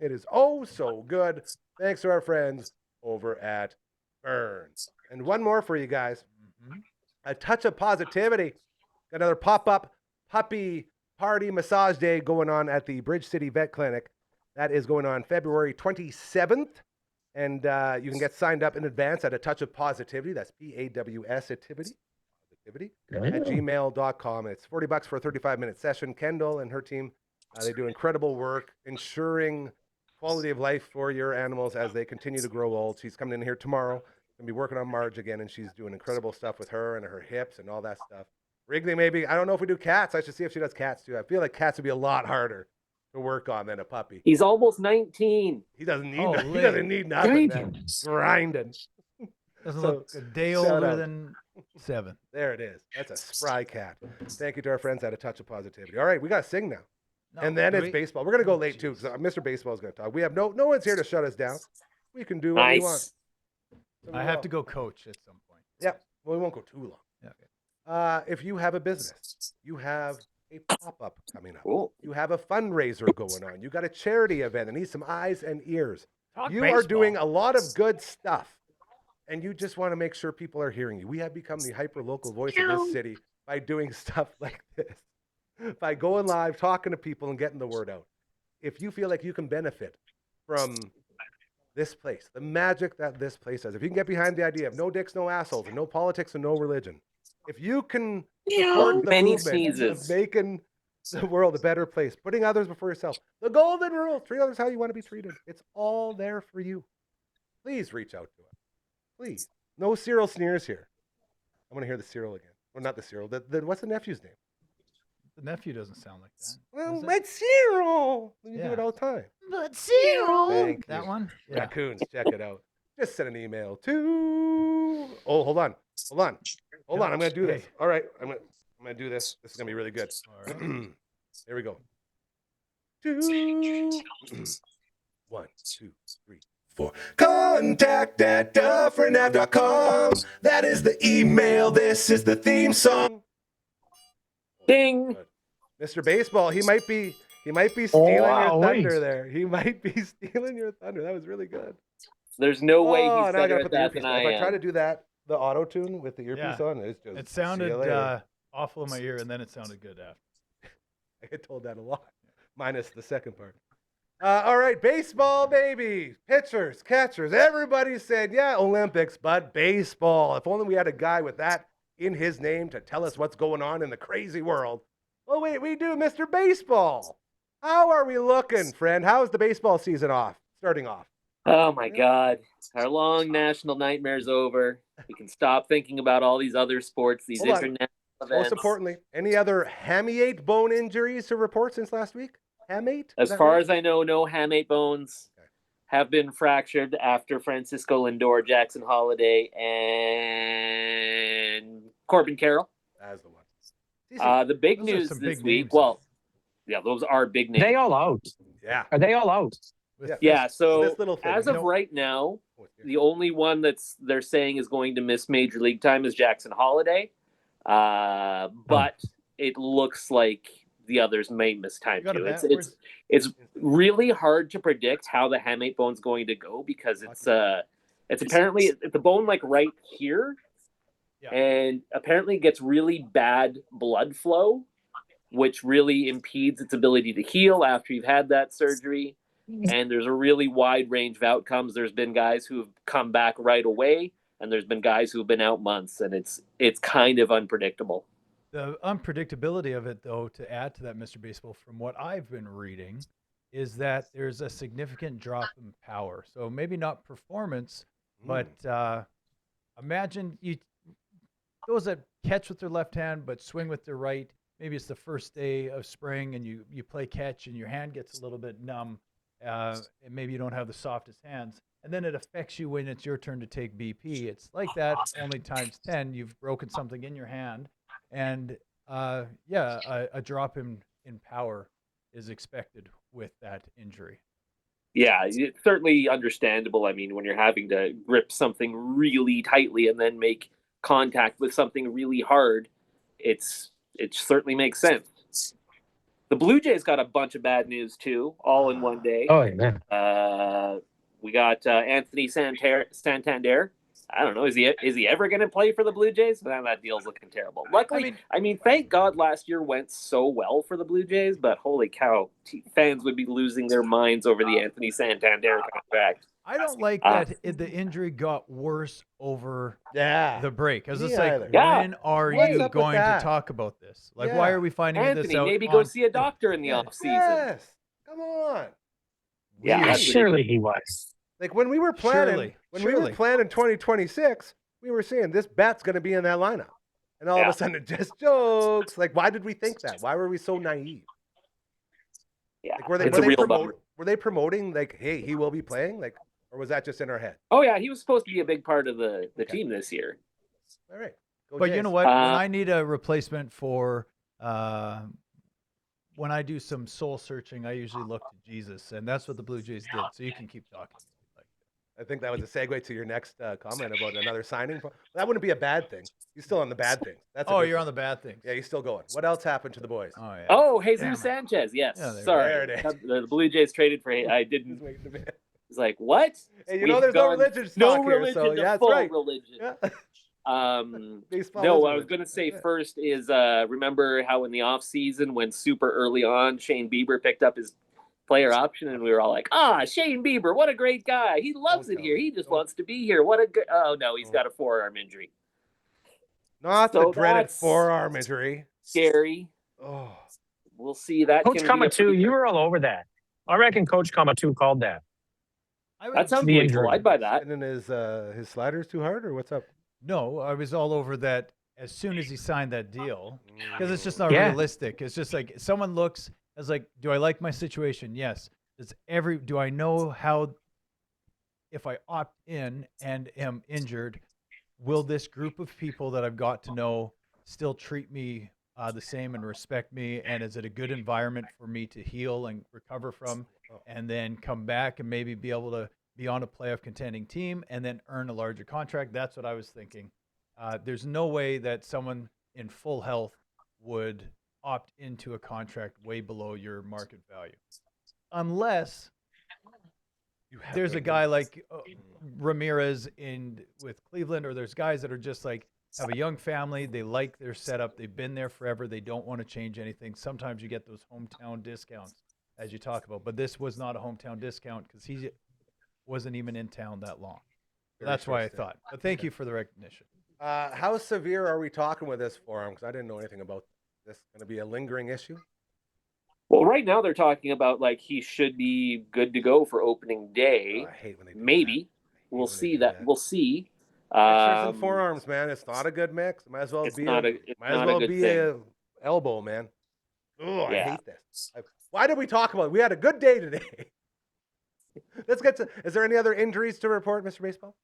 it is oh so good. Thanks to our friends over at Vern's. And one more for you guys. A touch of positivity. Got another pop-up puppy party massage day going on at the Bridge City Vet Clinic. That is going on February 27th. And you can get signed up in advance at A Touch of Positivity. That's PAWS Positivity at gmail.com. It's $40 for a 35-minute session. Kendall and her team, they do incredible work ensuring quality of life for your animals as they continue to grow old. She's coming in here tomorrow. Going to be working on Marge again, and she's doing incredible stuff with her and her hips and all that stuff. Wrigley, maybe. I don't know if we do cats. I should see if she does cats, too. I feel like cats would be a lot harder to work on than a puppy. he's almost 19. He doesn't need, Oh, he doesn't need nothing, man. Goodness. Grinding. Doesn't So, look a day shout older out. than 7. There it is. That's a spry cat. Thank you to our friends at A Touch of Positivity. All right, we got to sing now. And then it's baseball. We're going to go late, too, because Mr. Baseball is going to talk. We have no one's here to shut us down. We can do what we want. Nice. So we I have will. to go coach at some point. Yep. Well, we won't go too long. Yeah. If you have a business, you have a pop-up coming up. Cool. You have a fundraiser going on. You got a charity event that needs some eyes and ears. Talk You are baseball. doing a lot of good stuff, and you just want to make sure people are hearing you. We have become the hyper-local voice of this city by doing stuff like this, by going live, talking to people, and getting the word out. If you feel like you can benefit from this place, the magic that this place has, if you can get behind the idea of no dicks, no assholes, and no politics and no religion, if you can support the Many movement sneezes. of making the world a better place, putting others before yourself, the golden rule, treat others how you want to be treated. It's all there for you. Please reach out to us. Please. No Cyril sneers here. I want to hear the Cyril again. Or not the Cyril. What's the nephew's name? The nephew doesn't sound like that. Well, Is it? it's Cyril. You do Yeah. it all the time. But Cyril. Thank you. That one? Yeah. Raccoons, check it out. Just send an email to. Oh, hold on. I'm going to do this. Hey. All right, I'm gonna do this. This is gonna be really good. All right. Here we go. 1, 2, 3, 4. Contact at dufferinav.com. That is the email. This is the theme song. Ding. Good. Mr. Baseball, he might be stealing your wow, thunder wait. there. He might be stealing your thunder. That was really good. There's no way Oh, he's now I better gotta at put the that earpiece than on. I If I try am. to do that, the auto tune with the earpiece Yeah. on, it's just It see you sounded later. awful in my ear, and then it sounded good after. I get told that a lot, minus the second part. All right, baseball, baby. Pitchers, catchers, everybody said, yeah, Olympics, but baseball. If only we had a guy with that in his name to tell us what's going on in the crazy world. Well, wait, we do, Mr. Baseball. How are we looking, friend? How's the baseball season starting off? Oh my God. Our long national nightmare's over. We can stop thinking about all these other sports, these Hold on. international Most events. importantly, any other hamate bone injuries to report since last week? Hamate? As far as I know, no hamate bones have been fractured after Francisco Lindor, Jackson Holiday, and Corbin Carroll. That's the one. The big Those are news some this big week. names. Well, yeah, those are big names. They all out. Yeah. Are they all out? With Yeah, this- so this little thing. as of Nope. right now, Oh, the only one they're saying is going to miss major league time is Jackson Holiday. But it looks like the others may miss time You got a too. bet? It's really hard to predict how the hamate bone's going to go because it's apparently the bone like right here, and apparently gets really bad blood flow, which really impedes its ability to heal after you've had that surgery. And there's a really wide range of outcomes. There's been guys who have come back right away, and there's been guys who have been out months, and it's kind of unpredictable. The unpredictability of it, though, to add to that, Mr. Baseball, from what I've been reading, is that there's a significant drop in power. So maybe not performance, but imagine those that catch with their left hand but swing with their right. Maybe it's the first day of spring, and you play catch, and your hand gets a little bit numb, and maybe you don't have the softest hands. And then it affects you when it's your turn to take BP. It's like that, only times 10. You've broken something in your hand. And a drop in power is expected with that injury. Yeah, it's certainly understandable. I mean, when you're having to grip something really tightly and then make contact with something really hard, it certainly makes sense. The Blue Jays got a bunch of bad news too, all in one day. Oh yeah. We got Anthony Santander. I don't know. Is he ever going to play for the Blue Jays? That deal's looking terrible. Luckily, I mean, thank God last year went so well for the Blue Jays, but holy cow, fans would be losing their minds over the Anthony Santander contract. I don't like that the injury got worse over the break. I was just like, when are you going to talk about this? Like, why are we finding this out? Maybe go see a doctor in the off season. Yes, come on. Yeah, surely he was. Like when we were planning, we were planning 2026, we were saying this bat's going to be in that lineup, and all of a sudden it just jokes. Like, why did we think that? Why were we so naive? Yeah, like, were they promoting like, hey, he will be playing, like, or was that just in our head? Oh yeah, he was supposed to be a big part of the team this year. All right, but Jays. You know what? When I need a replacement for, when I do some soul searching, I usually look to Jesus, and that's what the Blue Jays did. So you can keep talking. I think that was a segue to your next comment about another signing. That wouldn't be a bad thing. He's still on the bad things. You're on the bad things. Yeah, he's still going. What else happened to the boys? Oh, yeah. Oh, Jesus Sanchez. Yes. Yeah, sorry. There it is. The Blue Jays traded for him. I didn't. It's like, what? Hey, there's no religion talk here, so yeah, that's right. Religion. Yeah. No, I was going to say first is remember how in the off season when super early on Shane Bieber picked up his player option and we were all like, Shane Bieber, what a great guy. He loves it here. He just wants to be here. What a good. Oh no, he's got a forearm injury. Not the dreaded forearm injury. Scary. Oh, we'll see that. Coach Kamatu, you were all over that. I reckon Coach Kamatu called that. That sounds pretty cool. I'd buy that. And then his sliders too hard, or what's up? No, I was all over that as soon as he signed that deal because it's just not realistic. It's just like someone looks as like, do I like my situation? Yes. Do I know how, if I opt in and am injured, will this group of people that I've got to know still treat me the same and respect me? And is it a good environment for me to heal and recover from and then come back and maybe be able to be on a playoff contending team and then earn a larger contract? That's what I was thinking. There's no way that someone in full health would opt into a contract way below your market value. Unless there's a guy like Ramirez with Cleveland, or there's guys that are just like, have a young family, they like their setup, they've been there forever, they don't want to change anything. Sometimes you get those hometown discounts, as you talk about. But this was not a hometown discount because he wasn't even in town that long. That's why I thought. But thank you for the recognition. How severe are we talking with this for him? Because I didn't know anything about this. Going to be a lingering issue? Well, right now they're talking about like he should be good to go for opening day. I hate when they do Maybe. We'll see that. We'll see. Shoulders and forearms, man. It's not a good mix. It might as well be a elbow, man. Oh, I hate this. Why did we talk about it? We had a good day today. Let's get to. Is there any other injuries to report, Mr. Baseball?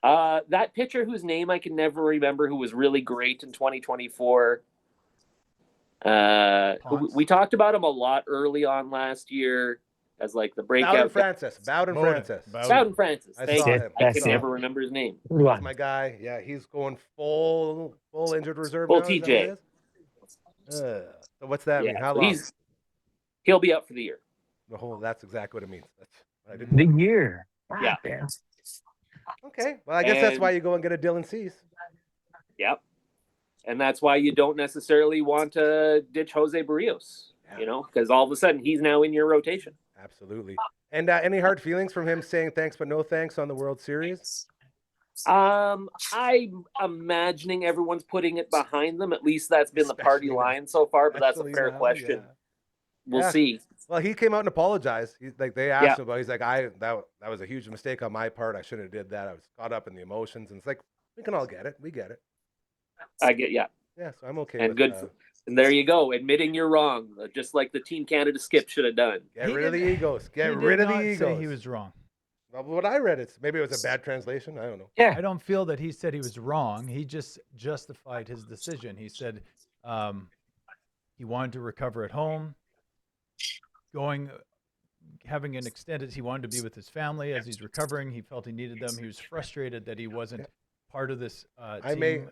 That pitcher whose name I can never remember, who was really great in 2024. We talked about him a lot early on last year. as like the Bowden breakout. Francis. Bowden Francis. Bowden Francis. I Thank saw you. him. I can never remember his name. That's my guy. Yeah, he's going full injured reserve Full now. Is that TJ. what it is? So what's that mean? Yeah, How so long? he'll be out for the year. That's exactly what it means. That's what I didn't The know. year. Yeah. Okay. Well, I guess that's And- why you go and get a Dylan Cease. Yep. And that's why you don't necessarily want to ditch Jose Barrios, you know, because all of a sudden he's now in your rotation. Absolutely. And any hard feelings from him saying thanks but no thanks on the World Series? I'm imagining everyone's putting it behind them. At least that's been the party Especially now. line so far, but that's a Especially fair now, question. yeah. We'll Yeah. see. Well, he came out and apologized. They asked him about. He's like, that was a huge mistake on my part. I shouldn't have did that. I was caught up in the emotions. And it's like, we can all get it. We get it. I get, yeah. Yeah, so I'm okay. And with, good. And there you go, admitting you're wrong, just like the Team Canada skip should have done. Get rid of the egos. Get rid of the egos. Say he was wrong. Well, what I read, maybe it was a bad translation. I don't know. Yeah. I don't feel that he said he was wrong. He just justified his decision. He said he wanted to recover at home, having an extended. He wanted to be with his family as he's recovering. He felt he needed them. He was frustrated that he wasn't part of this team.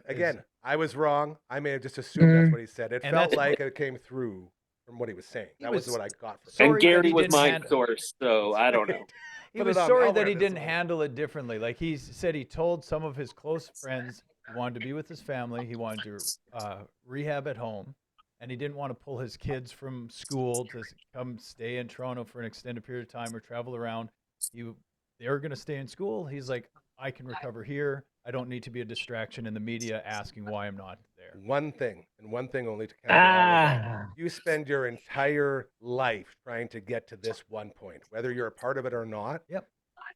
I was wrong. I may have just assumed that's what he said. It And felt that's- like it came through from what he was saying. That was what I got from Sorry And that Gary he was didn't my handle- source, so I don't know. He Put was it on. sorry I'll that wear he this didn't one. handle it differently. Like he said, he told some of his close friends he wanted to be with his family. He wanted to rehab at home, and he didn't want to pull his kids from school to come stay in Toronto for an extended period of time or travel around. They were going to stay in school. He's like, I can recover here. I don't need to be a distraction in the media asking why I'm not there. One thing, and one thing only to counter all of that. Ah. You spend your entire life trying to get to this one point, whether you're a part of it or not. Yep.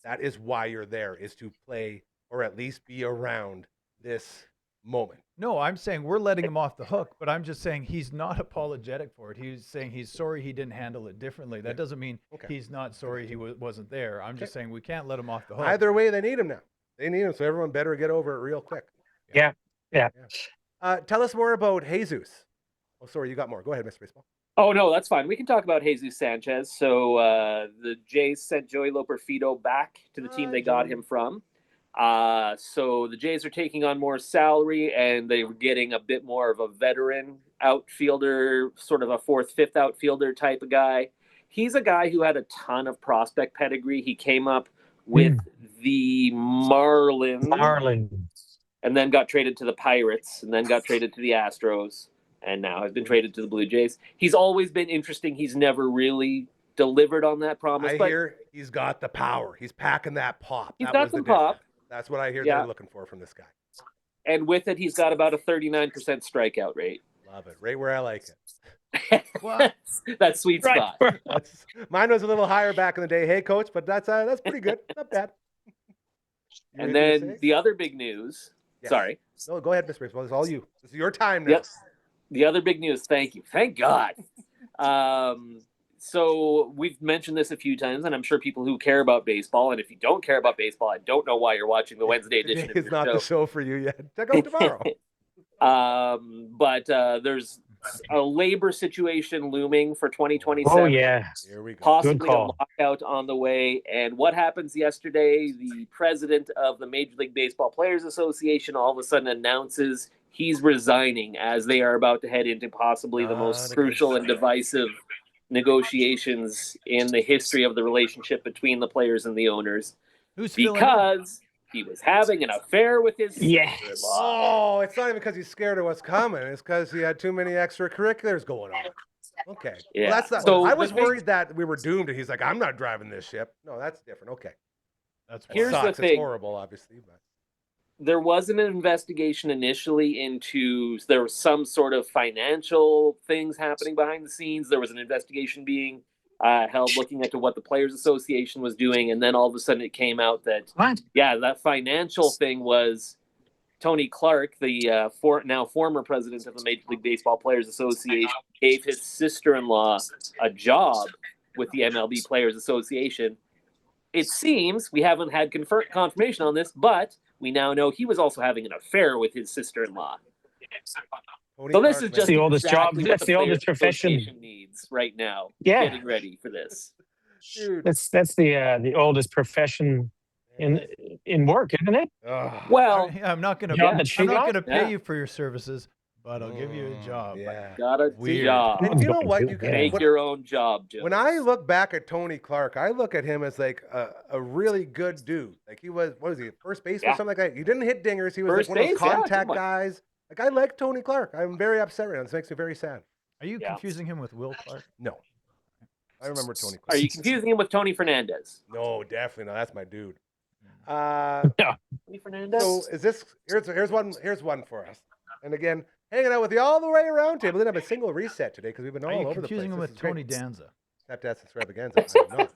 That is why you're there, is to play or at least be around this moment. No, I'm saying we're letting him off the hook, but I'm just saying he's not apologetic for it. He's saying he's sorry he didn't handle it differently. That doesn't mean he's not sorry he wasn't there. I'm just saying we can't let him off the hook. Either way, they need him now. They need him, so everyone better get over it real quick. Yeah. Tell us more about Jesus. Oh, sorry, you got more. Go ahead, Mr. Baseball. Oh, no, that's fine. We can talk about Jesus Sanchez. So the Jays sent Joey Loperfido back to the team they got him from. So the Jays are taking on more salary, and they were getting a bit more of a veteran outfielder, sort of a fourth, fifth outfielder type of guy. He's a guy who had a ton of prospect pedigree. He came up with the Marlins, and then got traded to the Pirates, and then got traded to the Astros, and now has been traded to the Blue Jays. He's always been interesting. He's never really delivered on that promise. I but hear he's got the power. He's packing that pop. He's That got was the some pop. difference. That's what I hear Yeah. they're looking for from this guy. And with it, he's got about a 39% strikeout rate. Love it. Right where I like it. That sweet spot. Mine was a little higher back in the day. Hey, coach, but that's pretty good. Not bad. You And anything to then say? the other big news. Yes. Sorry. No, go ahead, Mr. Baseball. It's all you. This is your time now. Yep. The other big news. Thank you. Thank God. So we've mentioned this a few times, and I'm sure people who care about baseball, and if you don't care about baseball, I don't know why you're watching the Wednesday edition of It's your not show. the show for you yet. Check out tomorrow. But there's a labor situation looming for 2027. Oh, yeah. Here we go. Possibly Good a call. lockout on the way. And what happens yesterday? The president of the Major League Baseball Players Association all of a sudden announces he's resigning as they are about to head into possibly the most crucial and divisive negotiations in the history of the relationship between the players and the owners. Who's filling in? Because he was having an affair with his Yes. sister-in-law. Oh, it's not even because he's scared of what's coming. It's because he had too many extracurriculars going on. Okay. Yeah. Well, that's not. So I the was big- worried that we were doomed, and he's like, "I'm not driving this ship." No, that's different. Okay. That's That Here's the sucks. thing. It's horrible, obviously, but There wasn't an investigation initially into there was some sort of financial things happening behind the scenes. There was an investigation being held looking into what the Players Association was doing, and then all of a sudden it came out that What? that financial thing was Tony Clark, the now former president of the Major League Baseball Players Association, gave his sister-in-law a job with the MLB Players Association. It seems we haven't had confirmation on this, but we now know he was also having an affair with his sister-in-law. Tony So this Clark, is man. just the oldest exactly job. what That's the oldest Players profession. Association needs right now. Yeah. Getting ready for this. Dude. That's the oldest profession in work, isn't it? Ugh. Well, I'm not gonna. Job that I'm not got? gonna pay Yeah. you for your services, but I'll give you a job. Yeah. got a Weird. job. And you know Going what? to, You can yeah. Make your own job, Joe. when I look back at Tony Clark, I look at him as like a really good dude. Like he was, what was he, first base or Yeah. something like that? He didn't hit dingers. He was First like one of base, those yeah, contact come on. guys. Like I like Tony Clark. I'm very upset right now. This makes me very sad. Are you Yeah. confusing him with Will Clark? No, I remember Tony Are Clark. you confusing him with Tony Fernandez? No, definitely not. That's my dude. Tony Fernandez? So is this here's one for us. And again, hanging out with you all the way around table. Didn't have a single reset today because we've been Are all you over the place. confusing him This with is great. Tony Danza? Except that's extravaganza. I am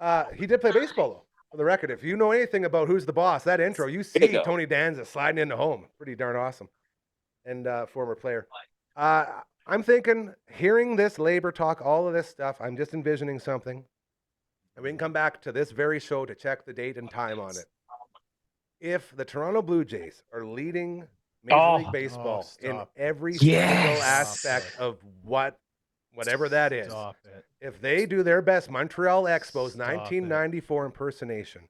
not. He did play baseball though. For the record, if you know anything about Who's the Boss, that intro, you you see go. Tony Danza sliding into home. Pretty darn awesome. And former player. I'm thinking, hearing this labor talk, all of this stuff, I'm just envisioning something. And we can come back to this very show to check the date and time on it. If the Toronto Blue Jays are leading Major League Baseball in stop. every Yes. single aspect of whatever that is, Stop it. if they do their best Montreal Expos Stop 1994 impersonation,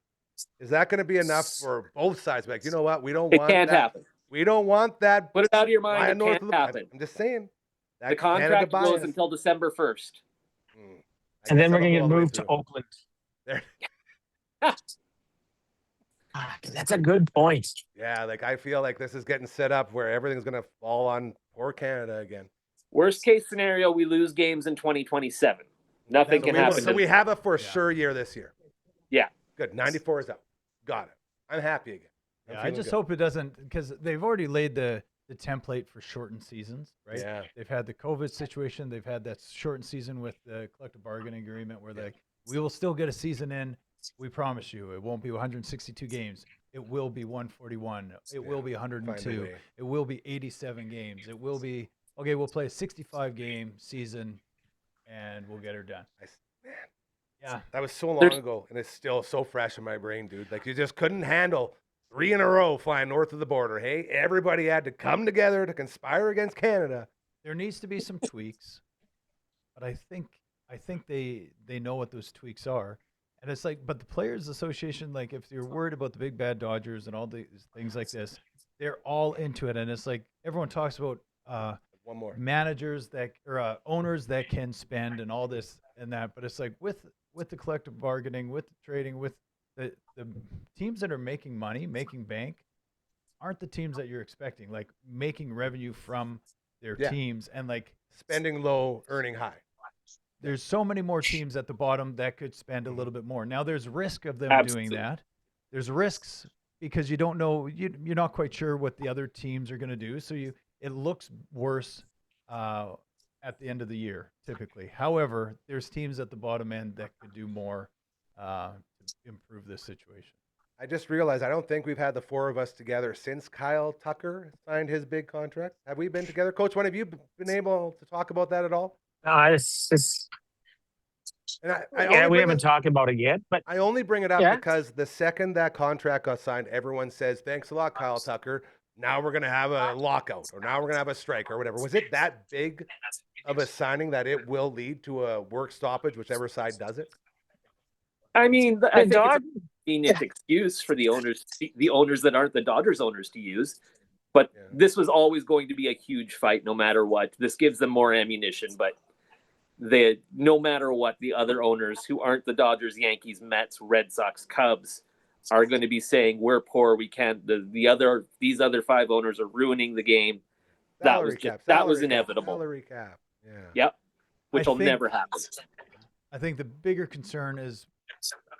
is that going to be enough for both sides? Like, you know what? We don't It want can't that. happen. We don't want that. Put it out of your mind. flying It north can't of the- happen. I'm just saying. That The Canada contract goes bias. until December 1st. I And guess then we're I'll going to go get all the way moved to through. Oakland. There. That's a good point. Yeah, like I feel like this is getting set up where everything's going to fall on poor Canada again. Worst case scenario, we lose games in 2027. Nothing So can we, happen. so we have a for Yeah. sure year this year. Yeah. Good. 94 is out. Got it. I'm happy again. I'm Yeah, I feeling just good. hope it doesn't, because they've already laid the template for shortened seasons, right? Yeah. They've had the COVID situation. They've had that shortened season with the collective bargaining agreement where Yeah. we will still get a season in. We promise you, it won't be 162 games. It will be 141. It will be Find a 102. way. It will be 87 games. It will be, okay, we'll play a 65 game season and we'll get her done. Man, Yeah. that was so long There's- ago, and it's still so fresh in my brain, dude. Like you just couldn't handle 3 in a row flying north of the border. Hey, everybody had to come together to conspire against Canada. There needs to be some tweaks, but I think they know what those tweaks are. And it's like, but the Players Association, like if you're worried about the big bad Dodgers and all these things like this, they're all into it. And it's like everyone talks about One more. managers that or owners that can spend and all this and that, but it's like with the collective bargaining, with the trading, with the teams that are making money, making bank, aren't the teams that you're expecting, like making revenue from their Yeah. teams. And like Spending low, earning high. there's so many more teams at the bottom that could spend a little bit more. Now there's risk of them Absolutely. doing that. There's risks because you don't know, you're not quite sure what the other teams are going to do. So it looks worse at the end of the year, typically. However, there's teams at the bottom end that could do more to improve this situation. I just realized I don't think we've had the 4 of us together since Kyle Tucker signed his big contract. Have we been together? Coach, when have you been able to talk about that at all? It's And I yeah, only we bring haven't this- talked about it yet, but I only bring it up Yeah. because the second that contract got signed, everyone says, thanks a lot, Kyle Tucker. Now we're going to have a lockout or now we're going to have a strike or whatever. Was it that big of a signing that it will lead to a work stoppage, whichever side does it? I mean, I think it's Dod- a convenient excuse for the owners that aren't the Dodgers owners to use. But Yeah. this was always going to be a huge fight, no matter what. This gives them more ammunition, but no matter what, the other owners who aren't the Dodgers, Yankees, Mets, Red Sox, Cubs are going to be saying we're poor. We can't. These other 5 owners are ruining the game. That was salary inevitable. Salary cap. Yeah. Yep, which I will think- never happen. I think the bigger concern is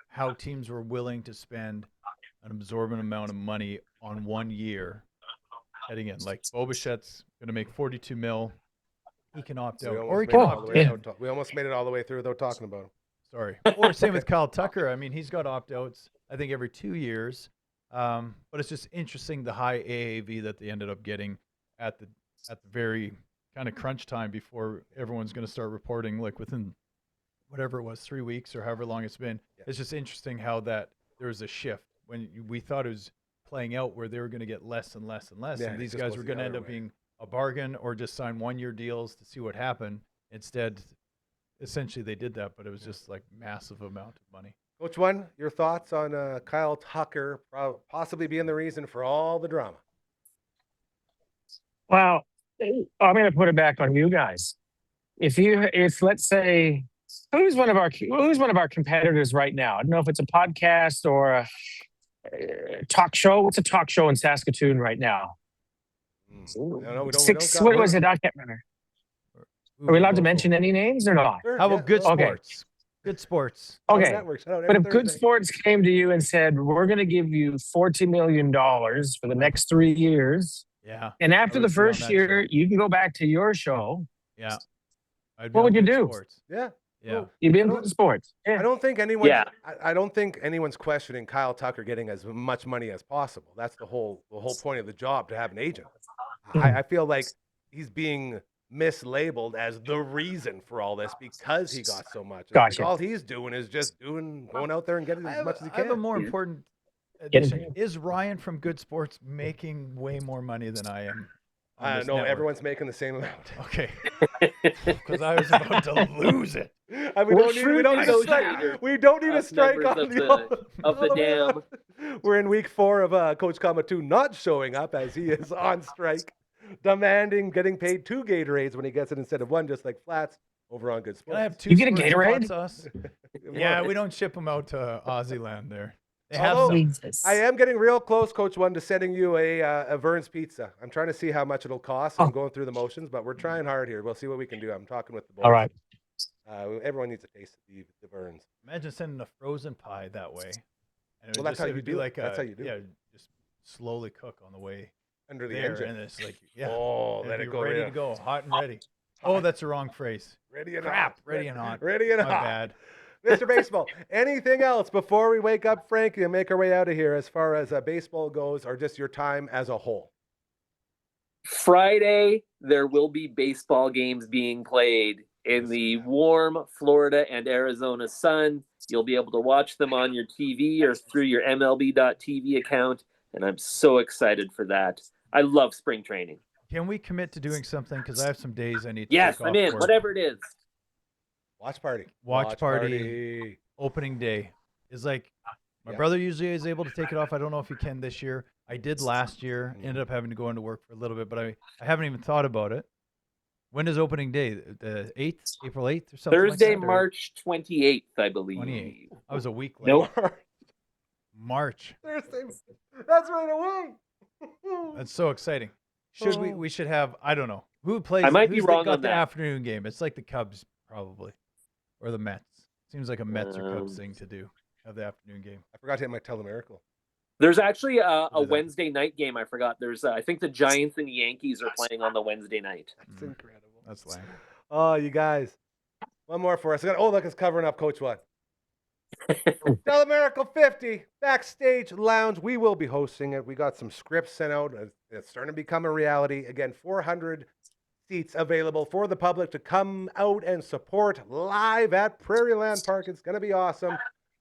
how teams were willing to spend an absorbent amount of money on 1 year heading in. Like Bobichet's going to make 42 mil. He can opt out, or he can opt in. We almost made it all the way through without talking about him. Sorry. Or same with Kyle Tucker. I mean, he's got opt-outs, I think, every 2 years. But it's just interesting the high AAV that they ended up getting at the very kind of crunch time before everyone's going to start reporting, like within whatever it was, 3 weeks or however long it's been. Yeah. It's just interesting how that there was a shift when we thought it was playing out where they were going to get less and less and less. Yeah, And it these just guys goes were the going to other end up way. being a bargain or just sign 1 year deals to see what happened. Instead, essentially they did that, but it was just like massive amount of money. Coach One, your thoughts on Kyle Tucker possibly being the reason for all the drama? Well, I'm going to put it back on you guys. If let's say, who's one of our competitors right now? I don't know if it's a podcast or a talk show. What's a talk show in Saskatoon right now? No, What was it? I can't remember. Are we allowed to mention any names or not? Sure, How about Good Okay. Sports? Good Sports. Okay. Networks, But if Good Sports came to you and said, we're going to give you $40 million for the next 3 years, Yeah. and after I the would be on first that year, show. you can go back to your show, Yeah. I'd be What on would you Good do? Sports. Yeah. Yeah. you'd be in I Good Sports. I Yeah. don't think anyone. Yeah. I don't think anyone's questioning Kyle Tucker getting as much money as possible. That's the whole point of the job, to have an agent. I feel like he's being mislabeled as the reason for all this because he got so much. It's like Gotcha. all he's doing is just going out there and getting as much as he I have a can. more important Get addition. it. Is Ryan from Good Sports making way more money than I am? on this No, network? everyone's making the same amount. Okay. Because I was about to lose it. I mean, We're we shrewd don't need a strike. negotiators, We don't need a us strike members on of the dam. We're in week 4 of Coach Kamatu not showing up as he is on strike, demanding getting paid 2 Gatorades when he gets it instead of 1, just like Flats over on Good Can I Sports. have 2 You get a squirts of hot Gatorade? sauce? Yeah, we don't ship them out to Aussie there. They have Although, some. I am getting real close, Coach One, to sending you a Vern's pizza. I'm trying to see how much it'll cost. I'm going through the motions, but we're trying hard here. We'll see what we can do. I'm talking with the boys. All right. Everyone needs a taste of the Verns. Imagine sending a frozen pie that way. And it Well, would that's how it you would be do it. like That's how you do yeah, it. just slowly cook on the way Under the there, engine. and it's like yeah, Oh, it'd let be it go. ready Ready to go, hot and ready. Oh, that's the wrong phrase. Ready and Crap, hot. ready and hot. Ready and My hot. bad. Mr. Baseball, anything else before we wake up Frankie and make our way out of here as far as baseball goes, or just your time as a whole? Friday, there will be baseball games being played in the warm Florida and Arizona sun. You'll be able to watch them on your TV or through your MLB.TV account, and I'm so excited for that. I love spring training. Can we commit to doing something? Because I have some days I need to Yes, take I'm off in. work. Whatever it is. Watch party. Watch party. Opening day is like my brother usually is able to take it off. I don't know if he can this year. I did last year. Ended up having to go into work for a little bit, but I haven't even thought about it. When is opening day? The 8th, April 8th or something Thursday, like that? March 28th, I believe. 28th. I was a week late. Nope. March. Thursday. That's right away. That's so exciting. Should we should have, I don't know. Who plays? I might be who's wrong got on the that. afternoon game? It's like the Cubs probably. Or the Mets. Seems like a Mets or Cubs thing to do. Have the afternoon game. I forgot to hit my telemiracle. There's actually a What is that? Wednesday night game. I forgot. There's I think the Giants and Yankees are playing on the Wednesday night. That's incredible. That's lame. Oh, you guys. One more for us. Look, it's covering up Coach One. Telemiracle 50 Backstage Lounge. We will be hosting it. We got some scripts sent out. It's starting to become a reality. Again, 400 seats available for the public to come out and support live at Prairieland Park. It's going to be awesome.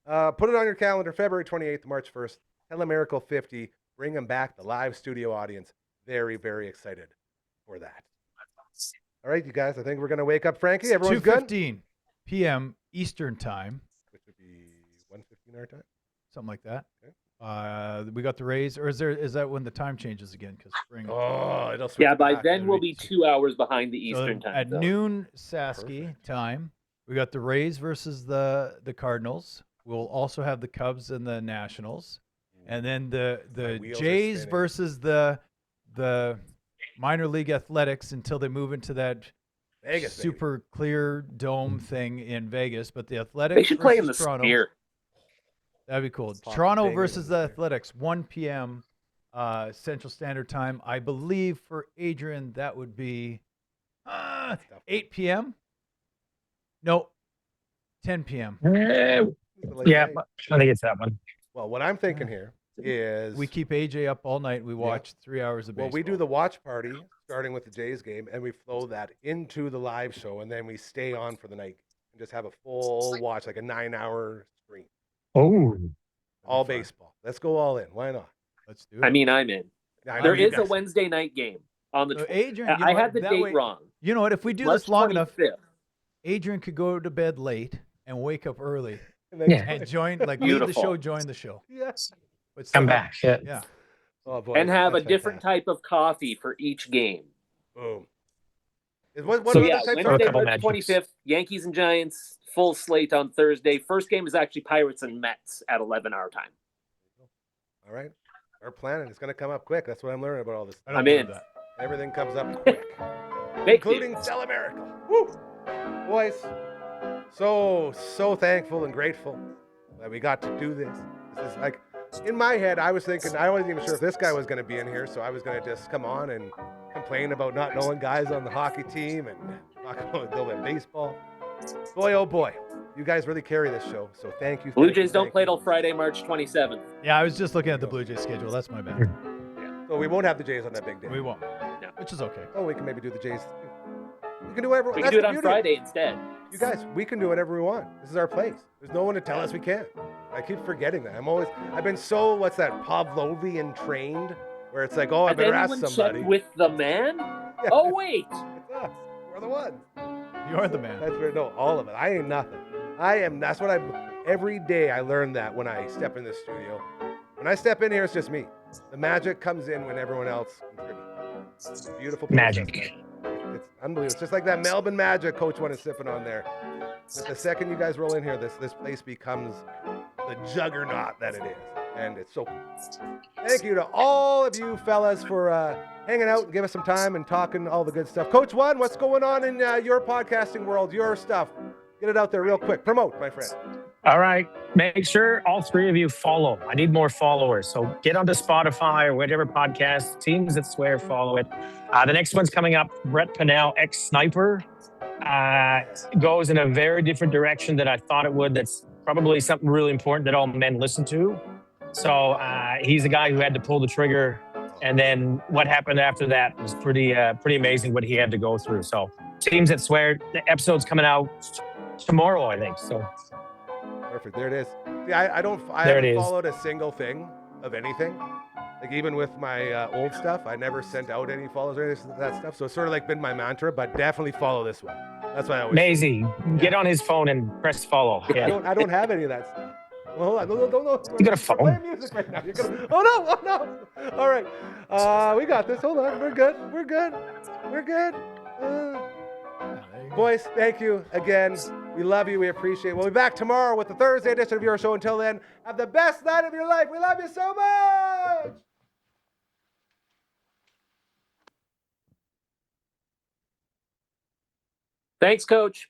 Put it on your calendar, February 28th, March 1st. Telemiracle 50. Bring them back, the live studio audience. Very, very excited for that. All right, you guys, I think we're going to wake up Frankie. Everyone's good? 2:15 p.m. Eastern time. Which would be 1:15 our time. Something like that. Okay. We got the Rays, or is that when the time changes again? Because spring. Oh, it'll switch Yeah, by back. then we'll be 2 hours behind the So Eastern time. at zone. noon Saski Perfect. time, we got the Rays versus the Cardinals. We'll also have the Cubs and the Nationals, and then My the wheels are Jays spinning. versus the minor league athletics until they move into that Vegas, baby. super clear dome thing in Vegas. But the Athletics They should play in the versus Toronto. Sphere. That'd be cool. Pop Toronto banging versus in the there. Athletics, 1 p.m. Central Standard Time. I believe for Adrian that would be 8 p.m. No, 10 p.m. Yeah, I think it's that one. Well, what I'm thinking here is We keep AJ up all night. We watch 3 hours of well, baseball. we do the watch party starting with the Jays game, and we flow that into the live show, and then we stay on for the night and just have a full watch, like a 9-hour stream, Oh, all fun. baseball. Let's go all in. Why not? Let's do it. I mean, I'm in. Yeah, I know There you is a guys- Wednesday night game on the. So Adrian, you know I what? had the That date way- wrong. You know what? If we do March this long enough, 25th. Adrian could go to bed late and wake up early And then Yeah. and join, like, leave the Beautiful. show, join the show. Yes. But still Come have- back. Yeah. Yeah. Oh boy. And have a that's different fantastic. type of coffee for each game. Boom. What So other yeah, types Or a Wednesday, couple March matches. 25th, Yankees and Giants, full slate on Thursday. First game is actually Pirates and Mets at 11 our time. All right. Our planning is going to come up quick. That's what I'm learning about all this. I don't I'm believe in. that. Everything comes up quick, Big including news. Sell America. Woo! Boys, so thankful and grateful that we got to do this. This is like, in my head, I was thinking, I wasn't even sure if this guy was going to be in here, so I was going to just come on and complain about not knowing guys on the hockey team and talk about a little bit of baseball. Boy, oh boy, you guys really carry this show, so thank you. Blue thank you, Jays don't thank play you. till Friday, March 27th. Yeah, I was just looking at the Blue Jays schedule. That's my bad. So we won't have the Jays on that big day. We won't. No. Which is okay. Oh, we can maybe do the Jays. We can do whatever. We that's can do it the on beauty. Friday instead. You guys, we can do whatever we want. This is our place. There's no one to tell us we can't. I keep forgetting that. I've been so, what's that, Pavlovian trained, where it's like, oh, I Has better ask anyone somebody. checked with the man? Yeah, Oh, wait. it's us. We're the ones. You're the man. That's where, no, all of it. I ain't nothing. That's what every day I learn that when I step in the studio. When I step in here, it's just me. The magic comes in when everyone else contributes. It's a beautiful process. Magic. It's unbelievable. It's just like that Melbourne Magic Coach one is sipping on there. But the second you guys roll in here, this place becomes the juggernaut that it is. And it's so cool. Thank you to all of you fellas for hanging out and giving us some time and talking all the good stuff. Coach One, what's going on in your podcasting world, your stuff? Get it out there real quick. Promote, my friend. All right. Make sure all three of you follow. I need more followers. So get onto Spotify or whatever podcast. Teams That Swear, follow it. The next one's coming up. Brett Pinnell, ex-sniper, goes in a very different direction than I thought it would. That's probably something really important that all men listen to. So he's a guy who had to pull the trigger. And then what happened after that was pretty amazing what he had to go through. So Teams That Swear, the episode's coming out tomorrow, I think. So Perfect. There it is. See, I There it haven't is. followed a single thing of anything. Like even with my old stuff, I never sent out any follows or any of that stuff. So it's sort of like been my mantra, but definitely follow this one. That's what I always Maisie, get on his phone and press follow. I Yeah. don't have any of that stuff. Well, hold on. No. You got a We're phone? playing music right now. Oh no. All right. We got this. Hold on. We're good. Boys, thank you again. We love you. We appreciate it. We'll be back tomorrow with the Thursday edition of your show. Until then, have the best night of your life. We love you so much. Thanks, Coach.